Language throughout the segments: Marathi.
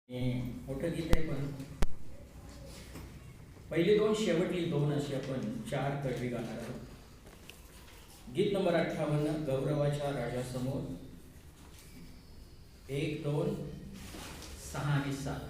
मोठं गीत आहे पण पहिली दोन शेवटली दोन अशी आपण चार कडवी गाणार आहोत. गीत नंबर 58 गौरवाच्या राजासमोर 1 2 6 आणि 7.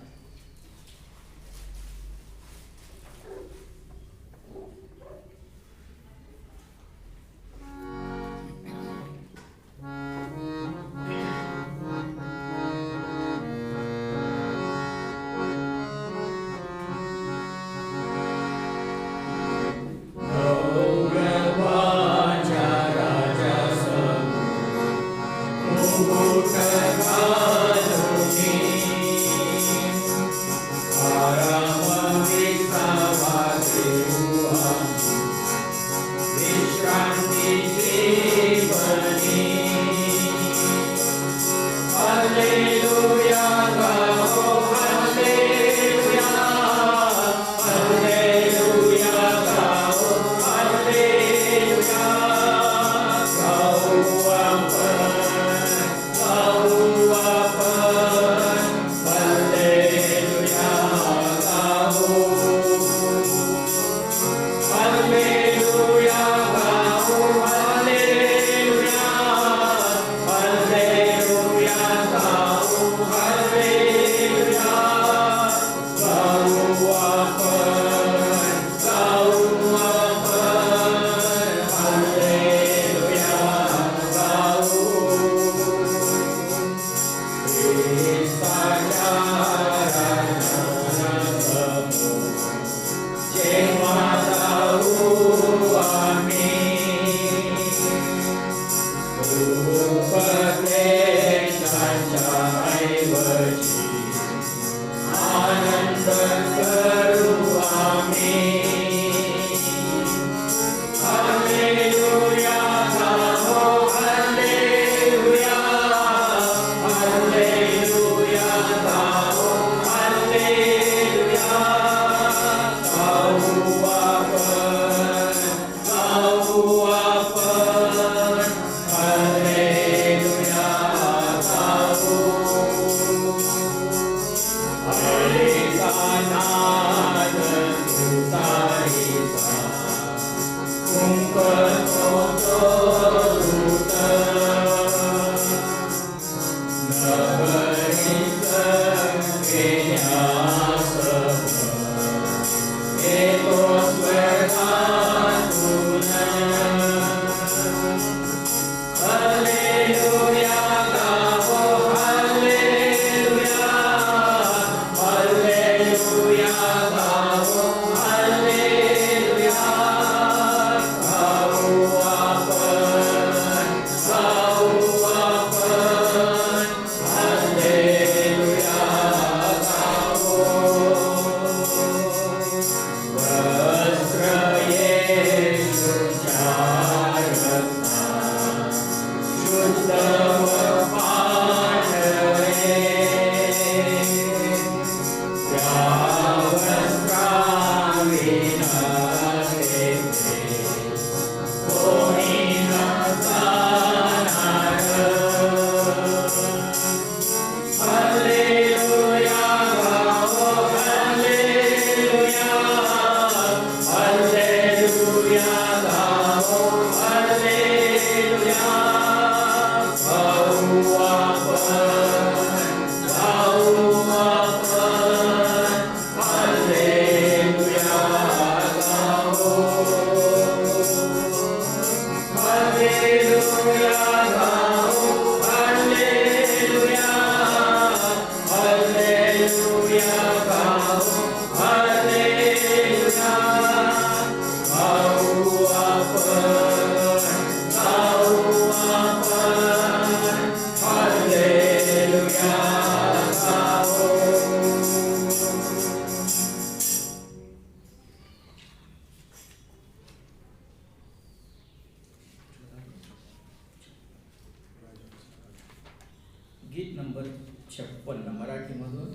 गीत नंबर 56 मराठीमधून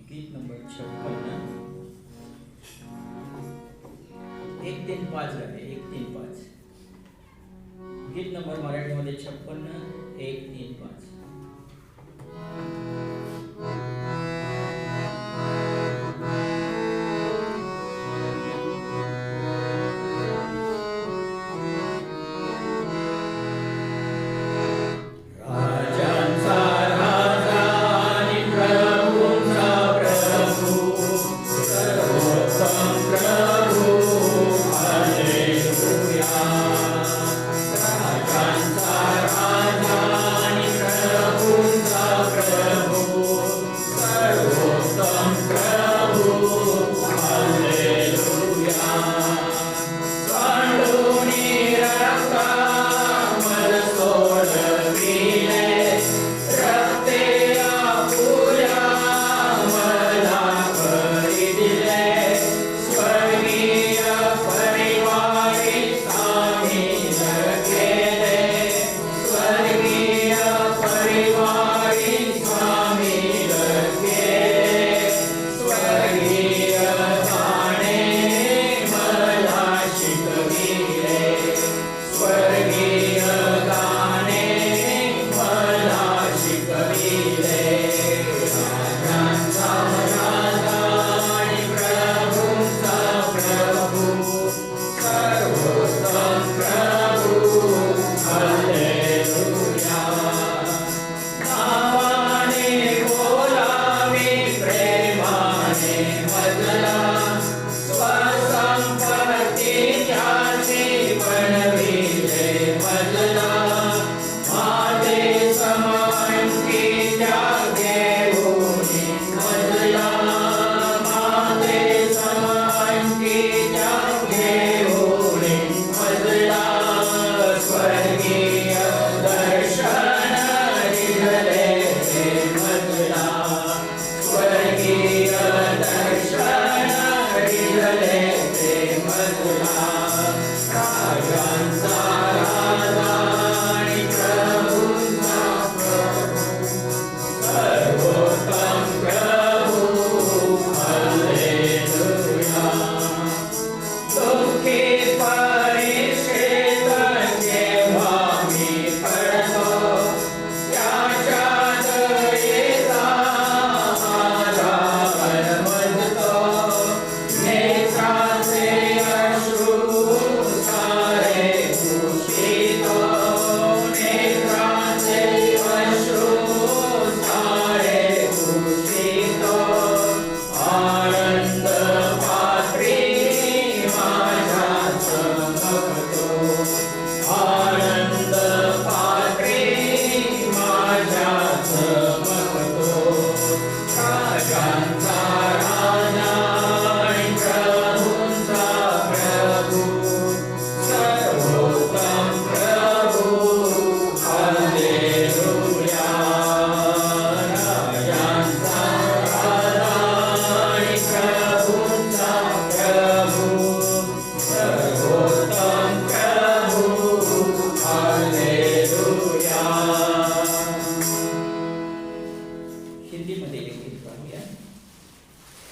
गीत नंबर 56 1 3 5 झाले 1 3 5. गीत नंबर मराठीमध्ये 56 1 3 5.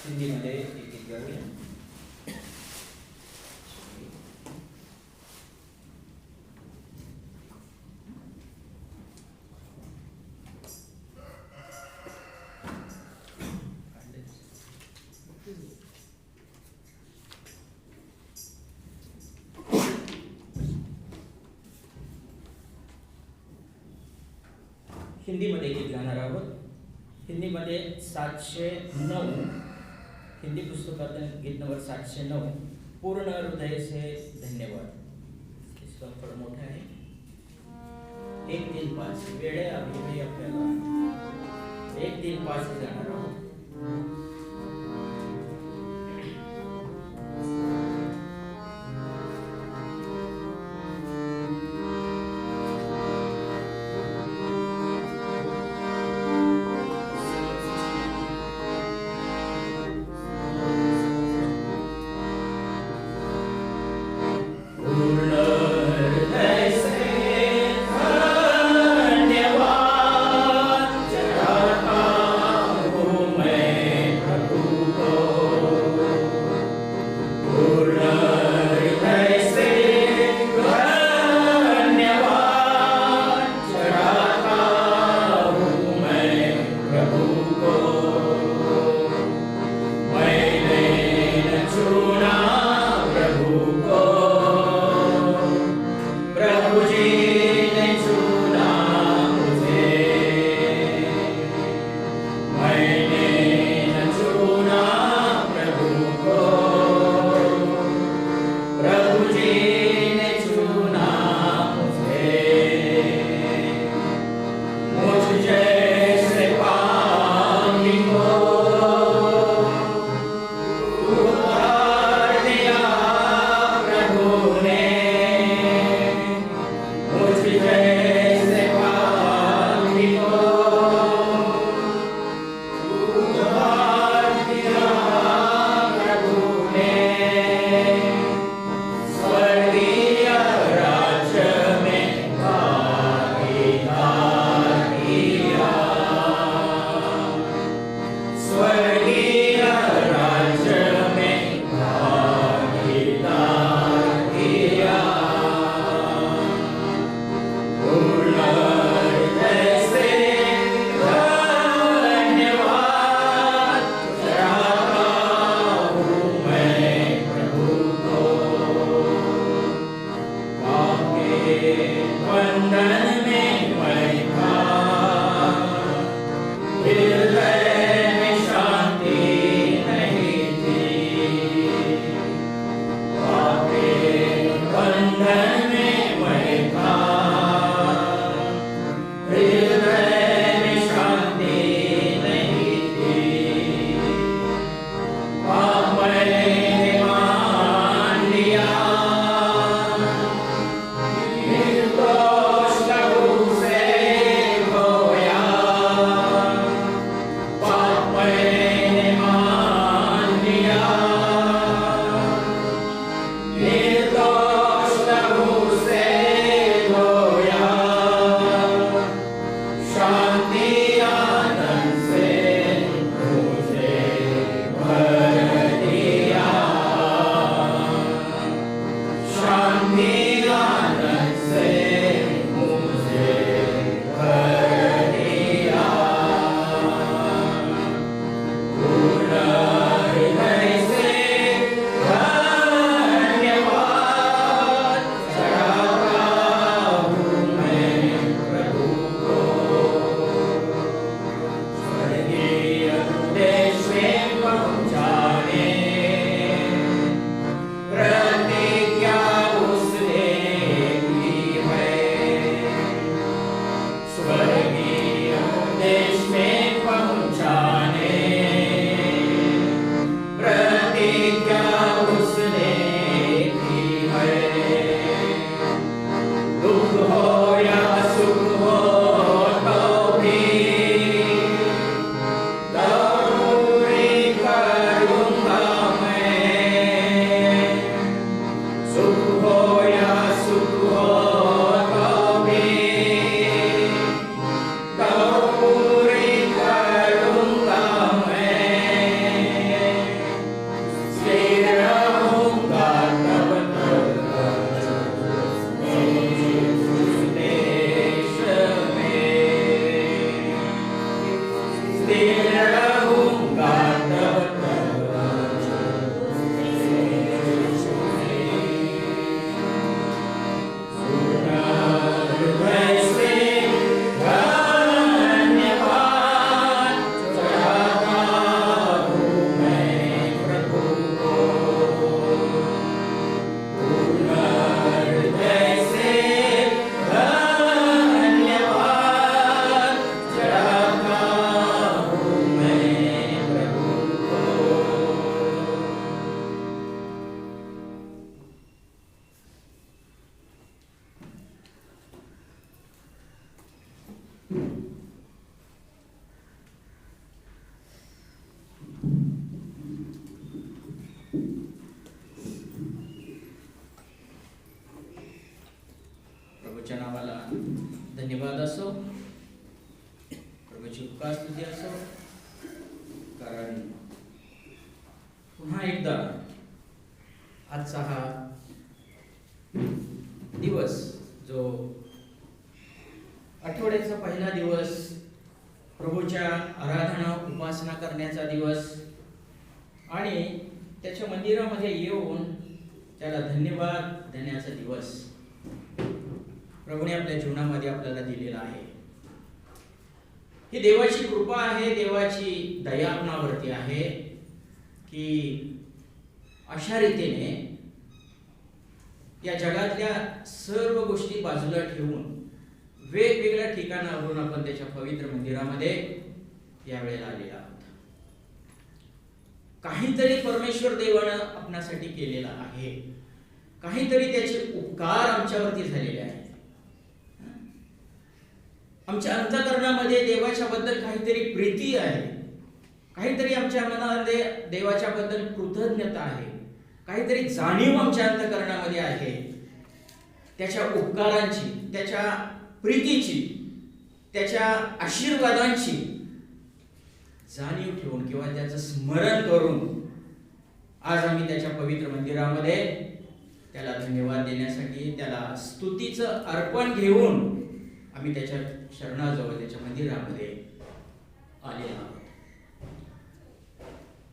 हिंदीमध्ये एक गीत गाऊया. हिंदीमध्ये गीत गाणार आहोत. हिंदीमध्ये 709 हिंदी पुस्तकातील गीत नंबर 709 पूर्ण हृदय से धन्यवाद. इसका थोडं मोठं आहे. 1-3-5 वेळ आहे अभिनय आपल्याला 1-3-5 गाणार आहोत. धन्यवाद असो, प्रभूची उपकार स्तुती असो, कारण पुन्हा एकदा आजचा हा दिवस जो आठवड्याचा पहिला दिवस, प्रभूच्या आराधना उपासना करण्याचा दिवस आणि त्याच्या मंदिरामध्ये येऊन त्याला धन्यवाद देण्याचा दिवस प्रभूने आपल्या जीवनामध्ये आपल्याला दिलेला आहे. ही देवाची कृपा आहे, देवाची दया आपणावरती आहे की अशा रीतीने या जगातल्या सर्व गोष्टी बाजूला ठेवून वेगवेगळ्या ठिकाणावरून आपण त्याच्या पवित्र मंदिरामध्ये यावेळेला आलेला आहोत. काहीतरी परमेश्वर देवानं आपणासाठी केलेला आहे, काहीतरी त्याचे उपकार आमच्यावरती झालेले आहेत. आमच्या अंतःकरणामध्ये देवाच्या बद्दल काहीतरी प्रीती आहे, काहीतरी आमच्या मनामध्ये देवाच्या बद्दल कृतज्ञता आहे, काहीतरी जाणीव आमच्या अंतःकरणामध्ये आहे त्याच्या उपकारांची, त्याच्या प्रीतीची, त्याच्या आशीर्वादांची जाणीव ठेवून किंवा त्याचं स्मरण करून आज आम्ही त्याच्या पवित्र मंदिरामध्ये त्याला धन्यवाद देण्यासाठी, त्याला स्तुतीचं अर्पण घेऊन आम्ही त्याच्या शरणाजवळ, त्याच्या मंदिरामध्ये आलेलो आहोत.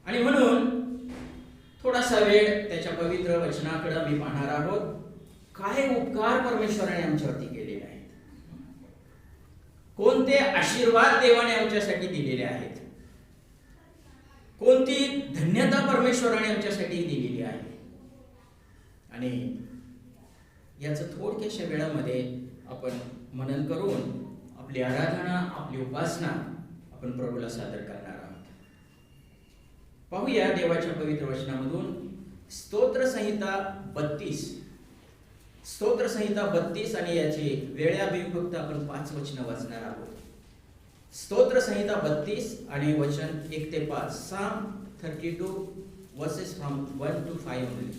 आणि म्हणून थोडासा वेळ त्याच्या पवित्र वचनाकडे आम्ही पाहणार आहोत. काय उपकार परमेश्वराने आमच्यावरती केलेले आहेत, कोणते आशीर्वाद देवाने आमच्यासाठी दिलेले आहेत, कोणती धन्यता परमेश्वराने आमच्यासाठी दिलेली आहे. आणि याचं थोडक्याशा वेळामध्ये आपण मनन करून आपली आराधना, आपली उपासना आपण प्रभूला सादर करणार आहोत. पाहूया देवाच्या पवित्र वचनामधून स्तोत्र संहिता 32 आणि याची वेळाभिमुक्त आपण 5 वचनं वाचणार आहोत. स्तोत्र संहिता 32 आणि वचन 1 ते 5. Psalm 32 verses from 1 to 5 only.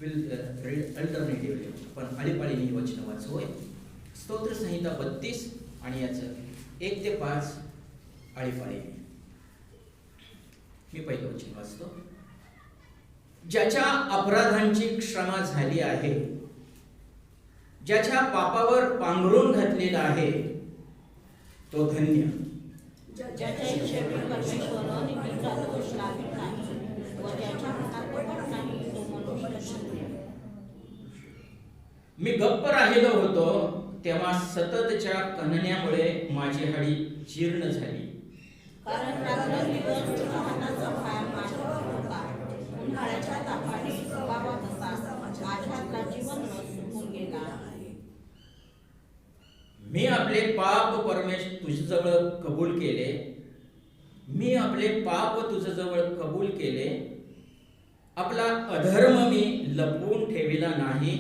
We'll read alternatively. आपण आळीपाळीने वचन वाचूया. स्तोत्र संहिता 32 आणि याचं 1 ते 5 आळीपाळीने. मी पहिलं वचन वाचतो. ज्याच्या अपराधांची क्षमा झाली आहे, ज्याच्या पापावर पांघरून घातलेला आहे, तो धन्य. मी गप्प राहिलो होतो तेव्हा सततच्या कणण्यामुळे माझी हाडी जीर्ण झाली. कारण रात्रंदिवस तुझ्या हाताचा भार माझ्यावर होता. उन्हाळ्याच्या तापाने वाहत होता. माझ्यातला जीवन सुकून गेला. मी आपले पाप परमेश्वर तुझ्याजवळ कबूल केले. मी आपले पाप तुझ्याजवळ कबूल केले. आपला अधर्म मी लपवून ठेविला नाही.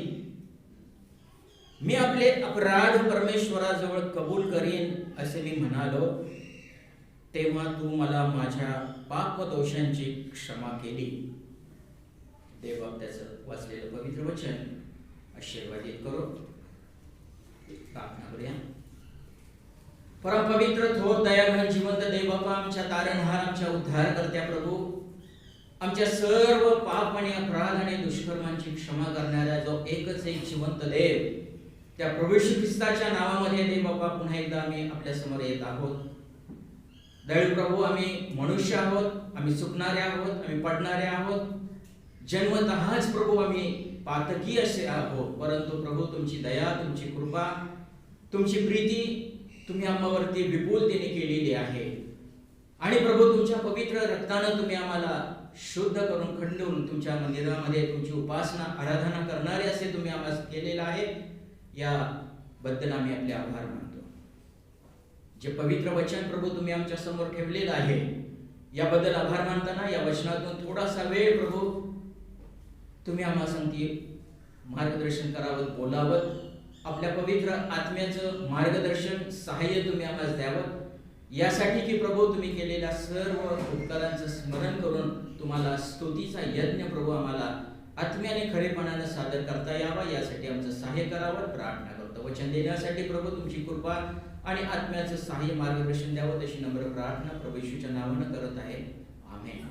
मी आपले अपराध परमेश्वराजवळ कबूल करीन असे मी म्हणालो, तेव्हा तू मला माझ्या पाप दोषांची क्षमा केली. देव त्याचं वाचलेलं पवित्र वचन आशीर्वादित करो. प्रार्थना करूया. परम पवित्र थोर दयाघन जिवंत देव बापा, आमच्या तारणहार, आमच्या उद्धारकर्त्या प्रभू, आमच्या सर्व पाप आणि अपराध आणि दुष्कर्मांची क्षमा करणारा जो एकच एक जिवंत देव, त्या प्रभू येशू ख्रिस्ताच्या नावामध्ये देव बापा पुन्हा एकदा आम्ही आपल्या समोर येत आहोत. दयाळू प्रभू, आम्ही मनुष्य आहोत, आम्ही चुकणारे आहोत, आम्ही पडणारे आहोत. जन्मतःच प्रभू आम्ही पातकी असे आहोत. परंतु प्रभू तुमची दया, तुमची कृपा, तुमची प्रीती तुम्ही आम्हावरती विपुलतेने केलेली आहे. आणि प्रभू तुमच्या पवित्र रक्तानं तुम्ही आम्हाला शुद्ध करून खंडून तुमच्या मंदिरामध्ये तुमची उपासना आराधना करणारे असे तुम्ही आम्हाला केलेलं आहे. या बद्दल आम्ही आपले आभार मानतो. जे पवित्र वचन प्रभू तुम्ही आमच्या समोर ठेवलेलं आहे याबद्दल आभार मानताना या वचनातून थोडासा वेळ प्रभू तुम्ही आम्हाला सांगते मार्गदर्शन करावं, बोलावं. आपल्या पवित्र आत्म्याचं मार्गदर्शन, सहाय्य तुम्ही आम्हाला द्यावं. यासाठी की प्रभू तुम्ही केलेल्या सर्व उपकारांचं स्मरण करून तुम्हाला स्तुतीचा यज्ञ प्रभू आम्हाला आत्म्याने खरेपणाने सादर करता यावा, यासाठी आमचं सहाय्य करावं. प्रार्थना करतो. वचन देण्यासाठी प्रभू तुमची कृपा आणि आत्म्याचं सहाय्य मार्गदर्शन द्यावं तशी नम्र प्रार्थना प्रभू येशूच्या नावानं करत आहे. आमेन.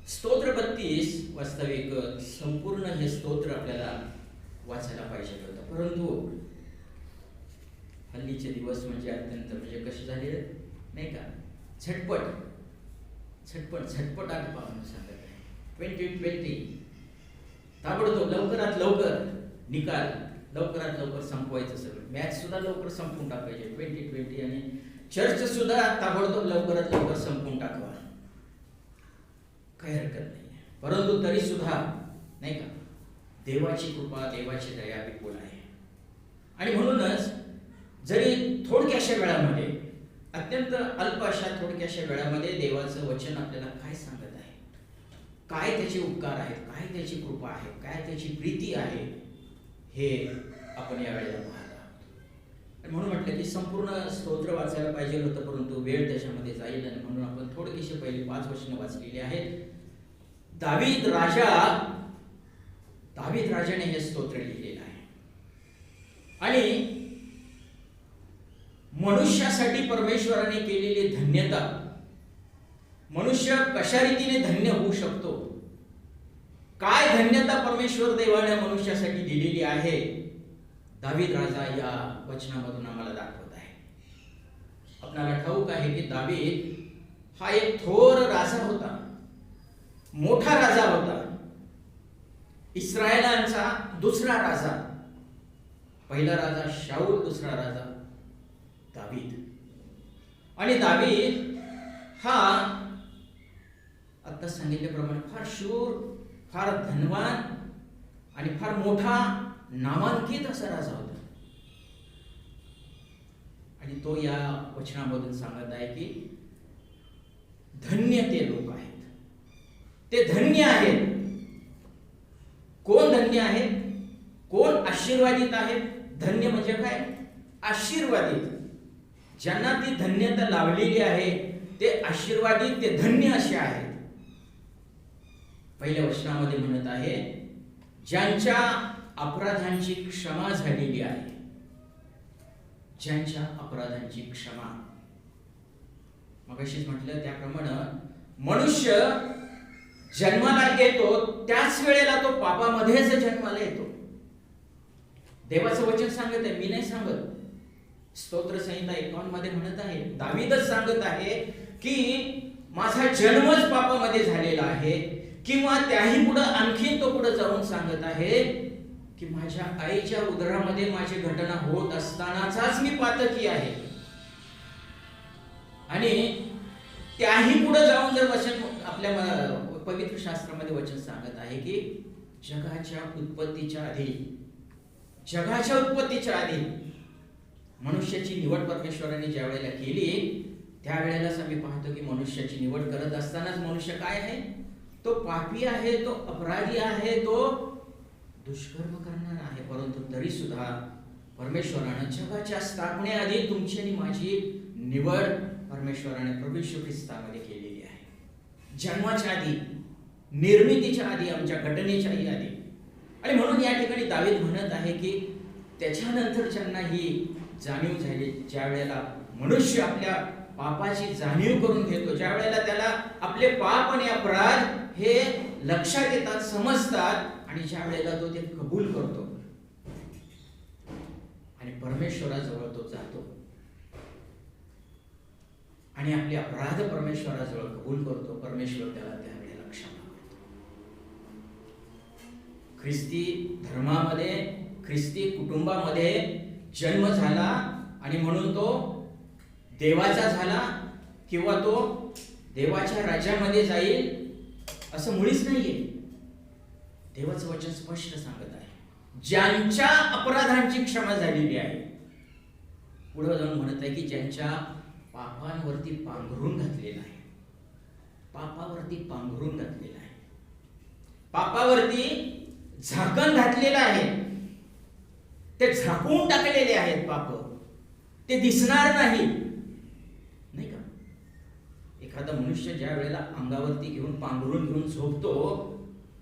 स्तोत्र 32 वास्तविक संपूर्ण हे स्तोत्र आपल्याला वाचायला पाहिजे होतं, परंतु हल्लीचे दिवस म्हणजे अत्यंत म्हणजे कसे झाले नाही का, झटपट आग पाहून सांगत आहे. 2020 ताबडतोब लवकरात लवकर निकाल, लवकरात लवकर संपवायचं सगळं. मॅच सुद्धा लवकर संपवून टाकायचे 2020 आणि चर्च सुद्धा ताबडतोब लवकरात लवकर संपवून टाकवा, काही हरकत नाही. परंतु तरी सुद्धा नाही का देवाची कृपा, देवाची दया विपुल आहे. आणि म्हणूनच जरी थोडक्याशा वेळामध्ये, अत्यंत अल्प अशा थोडक्याशा वेळामध्ये देवाचं वचन आपल्याला काय सांगत आहे, काय त्याचे उपकार आहेत, काय त्याची कृपा आहे, काय त्याची प्रीती आहे, हे आपण या वेळेला पाहत आहोत. म्हणून म्हटलं की संपूर्ण स्तोत्र वाचायला पाहिजे होतं, परंतु वेळ त्याच्यामध्ये जाईल आणि म्हणून आपण थोडकीशी पहिली 5 वचनं वाचलेली आहेत. दावीद राजाने हे स्तोत्र लिहिलेलं आहे. आणि मनुष्यासाठी परमेश्वराने केलेली धन्यता, मनुष्य कशा रीतीने धन्य होऊ शकतो, काय धन्यता परमेश्वर देवाने मनुष्यासाठी दिलेली आहे, दावीद राजा या वचनामधून आम्हाला दाखवत आहे. आपल्याला ठाऊक आहे की दावीद हा एक थोर राजा होता, मोठा राजा होता. इस्रायलांचा दुसरा राजा, पहिला राजा शाऊल, दुसरा राजा दावीद. आणि दावीद हा आता सांगितल्याप्रमाणे फार शूर, फार धनवान आणि फार मोठा नामांकित असा राजा होता. आणि तो या वचनामधून सांगत आहे की धन्य ते लोक आहेत, ते धन्य आहेत. कोण धन्य आहेत, कोण आशीर्वादित आहेत. धन्य म्हणजे काय, आशीर्वादित. ज्यांना ती धन्यता लाभलेली आहे ते आशीर्वादित, ते धन्य असे आहेत. पहिल्या वचनामध्ये म्हणत आहे ज्यांच्या अपराधांची क्षमा झालेली आहे, ज्यांच्या अपराधांची क्षमा. मगाशीच म्हटलं त्याप्रमाणे मनुष्य जन्माला येतो त्याच वेळेला तो पापामध्येच जन्माला येतो. देवाचं वचन सांगत आहे, मी नाही सांगत. स्तोत्र संहिता 51 मध्ये म्हणत आहे, दावीदच सांगत आहे की माझा जन्मच पापामध्ये झालेला आहे. किंवा त्याही पुढे आणखीन तो पुढे जाऊन सांगत आहे की माझ्या आईच्या उदरामध्ये माझी घटना होत असतानाचाच मी पातकी आहे. आणि त्याही पुढे जाऊन जर वचन आपल्या पवित्र शास्त्रामध्ये वचन सांगत आहे की जगाच्या उत्पत्तीच्या आधी मनुष्याची निवड परमेश्वराने ज्या वेळेला केली त्यावेळेलाच आम्ही पाहतो की मनुष्याची निवड करत असतानाच मनुष्य काय आहे, तो पापी आहे, तो अपराधी आहे, तो दुष्कर्म करणार आहे. परंतु तरी सुद्धा परमेश्वराने जगाच्या स्थापनेआधी तुमची आणि माझी निवड परमेश्वराने प्रभू येशू ख्रिस्तामध्ये केलेली आहे. जन्माच्या आधी, निर्मितीच्या आधी, आमच्या घटनेच्या आधी. आणि म्हणून या ठिकाणी दावीद म्हणत आहे की त्याच्यानंतर ज्यांना ही जाणीव झाली, ज्या वेळेला मनुष्य आपल्या पापाची जाणीव करून घेतो, ज्या वेळेला त्याला आपले पाप आणि अपराध हे लक्षात येतात, समजतात, आणि ज्या वेळेला तो ते कबूल करतो आणि परमेश्वराजवळ तो जातो आणि आपले अपराध परमेश्वराजवळ कबूल करतो, परमेश्वर त्याला त्यावेळेला क्षमा करतो. ख्रिस्ती धर्मामध्ये, ख्रिस्ती कुटुंबामध्ये जन्म झाला आणि म्हणून तो देवाचा झाला किंवा तो देवाच्या राज्यामध्ये जाईल असं मुळीच नाहीये. देवाचं वचन स्पष्ट सांगत आहे ज्यांच्या अपराधांची क्षमा झालेली आहे. पुढे जाऊन म्हणत आहे की ज्यांच्या पापांवरती पांघरून घातलेला आहे, पापावरती पांघरून घातलेला आहे, पापावरती झाकण घातलेलं आहे. ते झाकून टाकलेले आहेत पाप, ते दिसणार नाही. नाही का, एखादा मनुष्य ज्या वेळेला अंगावरती घेऊन पांघरून घेऊन झोपतो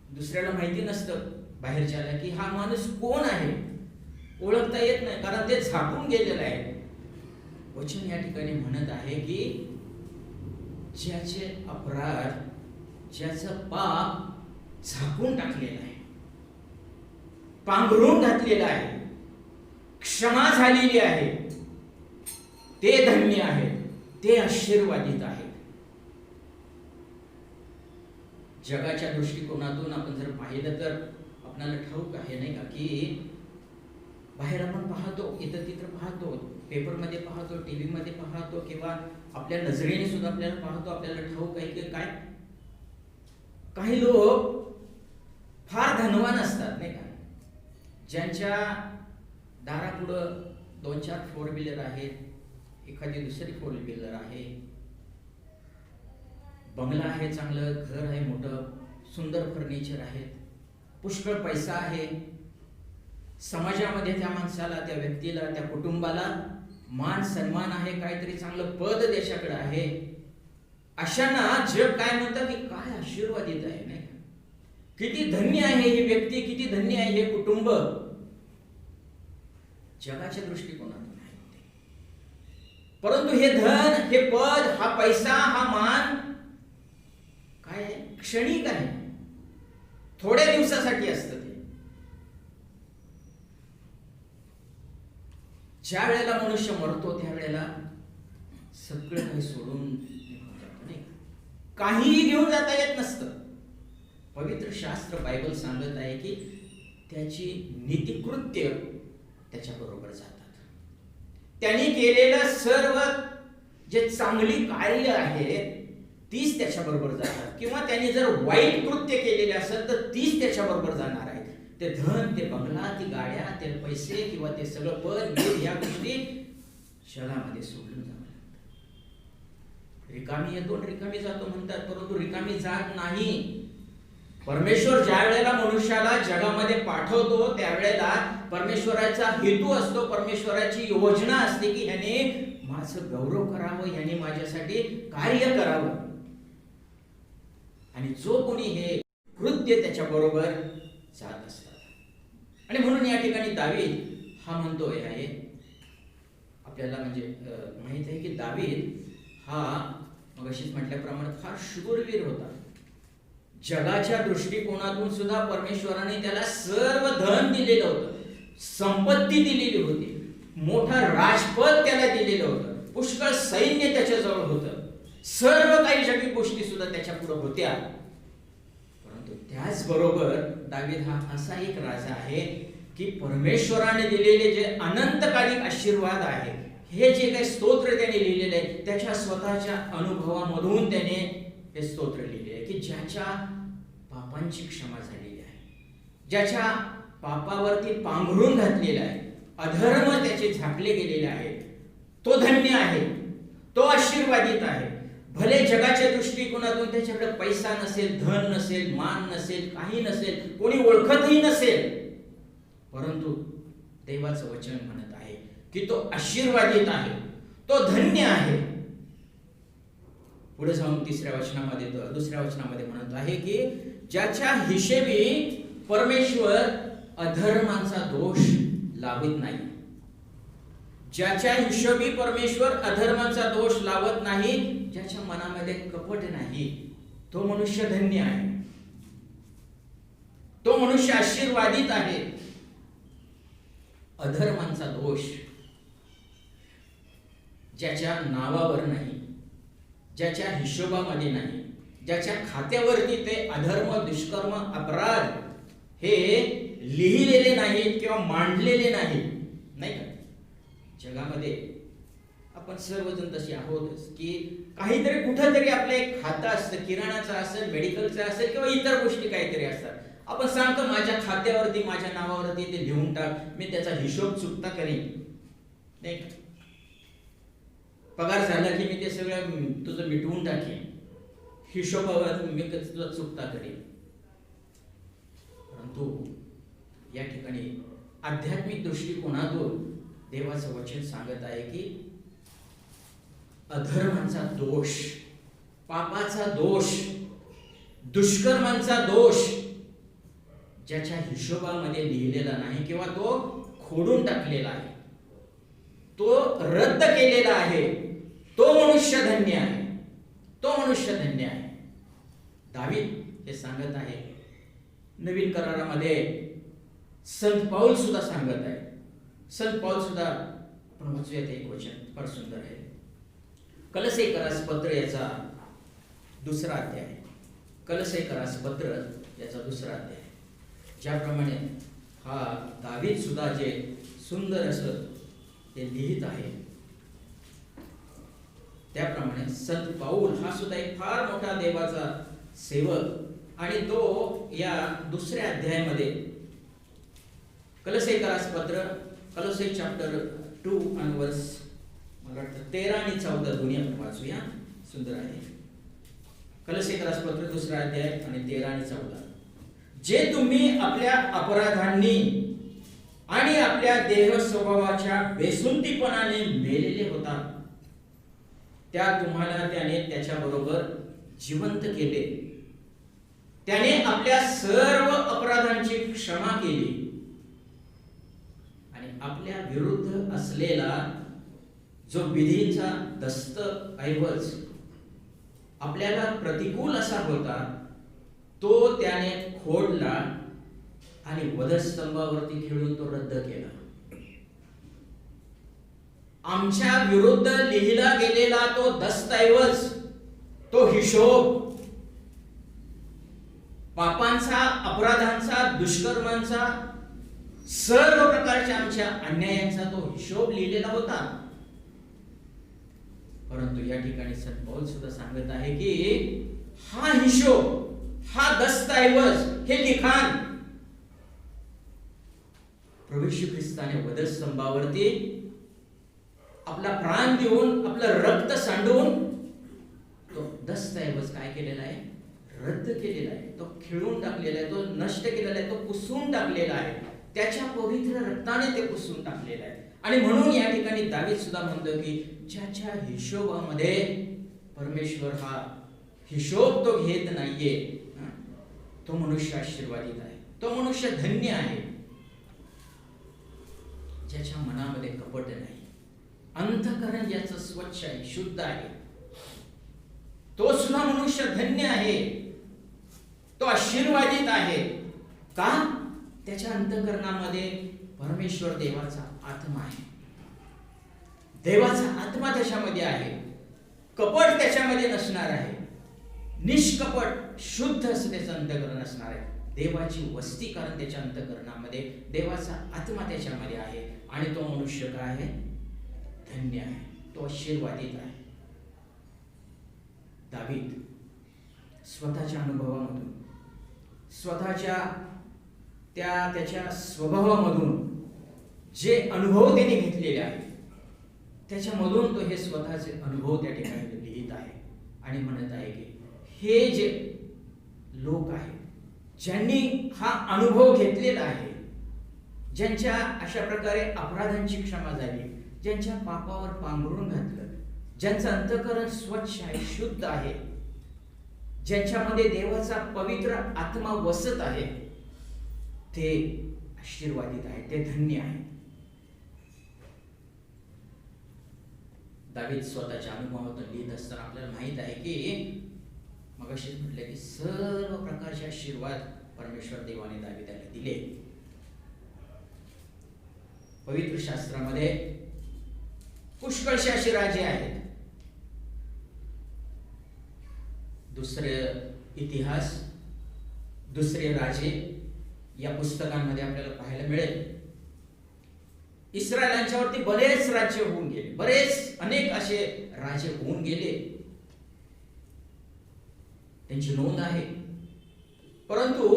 दुसऱ्याला माहिती नसतं बाहेरच्याला की हा माणूस कोण आहे, ओळखता येत नाही, कारण ते झाकून गेलेलं आहे. वचन या ठिकाणी म्हणत आहे की ज्याचे अपराध, ज्याचं पाप झाकून टाकलेलं आहे, पांघरून घातलेलं आहे, क्षमा झालेली आहे, ते धन्य आहे, ते आशीर्वादित आहे. जगाच्या दृष्टिकोनातून आपण जर पाहिलं तर आपल्याला ठाऊक आहे नाही का की बाहेर आपण पाहतो, इथं तिथं पाहतो, पेपरमध्ये पाहतो, टीव्ही मध्ये पाहतो, किंवा आपल्या नजरेने सुद्धा आपल्याला पाहतो, आपल्याला ठाऊक आहे की काय काही लोक फार धनवान असतात नाही का, ज्यांच्या दारापुढं 2-4 फोर व्हीलर आहेत, एखादी दुसरी फोर व्हीलर आहे, बंगला आहे, चांगलं घर आहे, मोठं सुंदर फर्निचर आहे, पुष्कळ पैसा आहे, समाजामध्ये त्या माणसाला, त्या व्यक्तीला, त्या कुटुंबाला मान सन्मान आहे, काहीतरी चांगलं पद देशाकडे आहे. अशांना जग काय म्हणतं की काय आशीर्वादित आहे नाही, किती धन्य आहे ही व्यक्ती, किती धन्य आहे हे कुटुंब. जगाच्या दृष्टिकोनातून आहे ते. परंतु हे धन, हे पद, हा पैसा, हा मान काय क्षणिक आहे, थोड्या दिवसासाठी असतं ते. ज्या वेळेला मनुष्य मरतो त्यावेळेला सगळं काही सोडून निघून जातो नाही, काहीही घेऊन जाता येत नसतं. पवित्र शास्त्र बायबल सांगत आहे की त्याची नीतिकृत्य त्याच्या बरोबर जातात. त्यांनी केलेलं सर्व जे चांगली कार्य आहेत तीच त्याच्या बरोबर जातात, किंवा त्यांनी जर वाईट कृत्य केलेले असेल तर तीच त्याच्या बरोबर जाणार आहेत. ते धन, ते बंगला, ती गाड्या, ते पैसे, किंवा ते सगळं पद, या गोष्टी जगामध्ये सोडून जावं लागतं. रिकामी येतो, रिकामी जातो म्हणतात, परंतु रिकामी जात नाही. परमेश्वर ज्या वेळेला मनुष्याला जगामध्ये पाठवतो त्यावेळेला परमेश्वराचा हेतू असतो, परमेश्वराची योजना असते की ह्याने माझं गौरव करावं, ह्याने माझ्यासाठी कार्य करावं. आणि जो कोणी हे कृत्य त्याच्या बरोबर जात असतात. आणि म्हणून या ठिकाणी दावीद हा म्हणतोय आहे आपल्याला, म्हणजे माहित आहे की दावीद हा मगाशीच म्हटल्याप्रमाणे फार शूरवीर होता. जगाच्या दृष्टिकोनातून सुद्धा परमेश्वराने त्याला सर्व धन दिलेलं होतं, संपत्ती दिलेली होती, मोठा राजपद त्याला दिलेलं होतं, पुष्कळ सैन्य त्याच्याजवळ होतं, सर्व काही जगी गोष्टी सुद्धा त्याच्या पुढे होत्या. परंतु त्याचबरोबर दावीद हा असा एक राजा आहे की परमेश्वराने दिलेले जे अनंतकालिक आशीर्वाद आहे, हे जे काही स्तोत्र त्याने लिहिलेले आहे त्याच्या स्वतःच्या अनुभवामधून त्याने हे स्तोत्र लिहिले आहे की ज्याच्या पापांची क्षमा झालेली आहे, ज्याच्या पापावरती पांघरून घातलेला आहे, अधर्म त्याचे झाकले गेलेले आहे, तो धन्य आहे, तो आशीर्वादित आहे. भले जगाच्या दृष्टिकोनातून त्याच्याकडे पैसा नसेल, धन नसेल, मान नसेल, काही नसेल, कोणी ओळखतही नसेल, परंतु देवाचं वचन म्हणत आहे की तो आशीर्वादित आहे, तो धन्य आहे. पुढे जाऊन दुसऱ्या वचनामध्ये म्हणत आहे की ज्याच्या हिशेबी परमेश्वर अधर्मांचा दोष लावत नाही. ज्याच्या हिशोबी परमेश्वर अधर्मांचा दोष लावत नाही, ज्याच्या मनामध्ये कपट नाही, तो मनुष्य धन्य आहे, तो मनुष्य आशीर्वादित आहे. अधर्मांचा दोष ज्याच्या नावावर नाही, ज्याच्या हिशोबामध्ये नाही, ज्याच्या खात्यावरती ते अधर्म, दुष्कर्म, अपराध हे लिहिलेले नाहीत किंवा मांडलेले नाहीत, नाही का. जगामध्ये आपण सर्वजण तसे आहोतच की काहीतरी कुठंतरी आपलं एक खातं असतं, किराणाचं असेल, मेडिकलचं असेल, किंवा इतर गोष्टी काहीतरी असतात. आपण सांगतो माझ्या खात्यावरती, माझ्या नावावरती ते लिहून टाक, मी त्याचा हिशोब चुकता करीन, नाही का. पगार झाला की मी ते सगळं तुझं मिटवून टाकेन, हिशोबावर मी तुझा चुकता करेन. परंतु या ठिकाणी आध्यात्मिक दृष्टिकोनातून देवाचं वचन सांगत आहे की अधर्मांचा दोष, पापाचा दोष, दुष्कर्मांचा दोष ज्याच्या हिशोबामध्ये लिहिलेला नाही किंवा तो खोडून टाकलेला आहे, तो रद्द केलेला आहे, तो मनुष्य धन्य आहे, तो मनुष्य धन्य आहे. दावीद हे सांगत आहे. नवीन करारामध्ये संत पाऊल सुद्धा सांगत आहे. संत पाऊल सुद्धा आपण वाचूयात एक वचन, फार सुंदर आहे. कलसेकरास पत्र याचा 2रा अध्याय. कलसेकरास पत्र याचा 2रा अध्याय. ज्याप्रमाणे हा दावीद सुद्धा जे सुंदर असं ते लिहित आहे, त्याप्रमाणे संत पाऊल हा सुद्धा एक फार मोठा देवाचा सेवक, आणि तो या 2ऱ्या अध्यायामध्ये कलसेकरास पत्र, कलोसे चॅप्टर 2 आणि वर्स मला वाटतं 13 आणि 14 दोन्ही आपण वाचूया. सुंदर आहे. कलसेकरास पत्र 2रा अध्याय आणि 13 आणि 14. जे तुम्ही आपल्या अपराधांनी आणि आपल्या देह स्वभावाच्या बेसुंतीपणाने मेलेले होता, त्या तुम्हाला त्याने त्याच्याबरोबर जिवंत केले. त्याने आपल्या सर्व अपराधांची क्षमा केली आणि आपल्या विरुद्ध असलेला जो विधीचा दस्तऐवज आपल्याला प्रतिकूल असा होता, तो त्याने खोडला आणि वधस्तंभावरती खिळून तो रद्द केला. आमच्या विरुद्ध लिहिला गेलेला तो दस्तऐवज, तो हिशोब, पापांचा, अपराधांचा, दुष्कर्मांचा, सर्व प्रकारच्या आमच्या अन्यायांचा तो हिशोब लिहिलेला होता. परंतु या ठिकाणी संत पौल सुद्धा सांगत आहे की हा हिशोब, हा दस्तऐवज, हे लिखाण प्रभू येशू ख्रिस्ताने वधस्तंभावरती आपला प्राण देऊन, आपलं रक्त सांडून तो दस्तऐवज काय केलेला आहे? रद्द केलेला आहे. तो खिळून टाकलेला आहे, तो नष्ट केलेला आहे, तो पुसून टाकलेला आहे. त्याच्या पवित्र रक्ताने ते पुसून टाकलेलं आहे. आणि म्हणून या ठिकाणी दावीद सुद्धा म्हणतो की ज्याच्या हिशोबामध्ये परमेश्वर हा हिशोब तो घेत नाहीये, तो मनुष्य आशीर्वादित आहे, तो मनुष्य धन्य आहे. ज्याच्या मनामध्ये कपट नाही, अंतःकरण ज्याचं स्वच्छ आहे, शुद्ध आहे, तो सुद्धा मनुष्य धन्य आहे, तो आशीर्वादित आहे. का? त्याच्या अंतःकरणामध्ये परमेश्वर देवाचा आत्मा आहे, देवाचा आत्मा त्याच्यामध्ये आहे. कपट त्याच्यामध्ये नसणार आहे, निष्कपट शुद्ध असं त्याचं अंतःकरण असणार आहे. देवाची वस्ती कारण त्याच्या अंतःकरणामध्ये देवाचा आत्मा त्याच्यामध्ये आहे. आणि तो मनुष्य काय आहे? धन्य आहे, तो आशीर्वादित आहे. दावीद स्वतःच्या अनुभवामधून, स्वतःच्या त्याच्या स्वभावामधून जे अनुभव त्याने घेतलेले आहेत, त्याच्यामधून तो हे स्वतःचे अनुभव त्या ठिकाणी लिहित आहे आणि म्हणत आहे की हे जे लोक आहेत, ज्यांनी हा अनुभव घेतलेला आहे, ज्यांच्या अशा प्रकारे अपराधांची क्षमा झाली, ज्यांच्या पापावर पांघरून घातलं, ज्यांचं अंतःकरण स्वच्छ आहे, शुद्ध आहे, ज्यांच्यामध्ये देवाचा पवित्र आत्मा वसत आहे, ते आशीर्वादित आहे, ते धन्य आहे. दावीद स्वतःच्या अनुभवातून लिहित असताना आपल्याला माहित आहे की मगाशीच म्हटलं की सर्व प्रकारचे आशीर्वाद परमेश्वर देवाने दावीदाला दिले. पवित्र शास्त्रामध्ये पुष्कळशे असे राजे आहेत. दुसरे इतिहास, दुसरे राजे या पुस्तकांमध्ये आपल्याला पाहायला मिळेल. इस्रायलांच्यावरती बरेच राज्य होऊन गेले, बरेच अनेक असे राजे होऊन गेले, त्यांची नोंद आहे. परंतु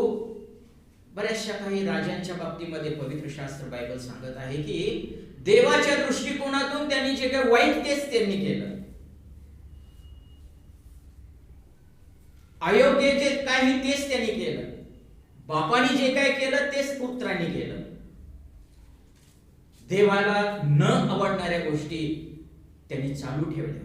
बऱ्याचशा काही राजांच्या बाबतीमध्ये पवित्र शास्त्र बायबल सांगत आहे की देवाच्या दृष्टिकोनातून त्यांनी जे काही वाईट तेच त्यांनी केलं, अयोग्य जे काही तेच त्यांनी केलं, बापानी जे काही केलं तेच पुत्रांनी केलं. देवाला न आवडणाऱ्या गोष्टी त्यांनी चालू ठेवल्या.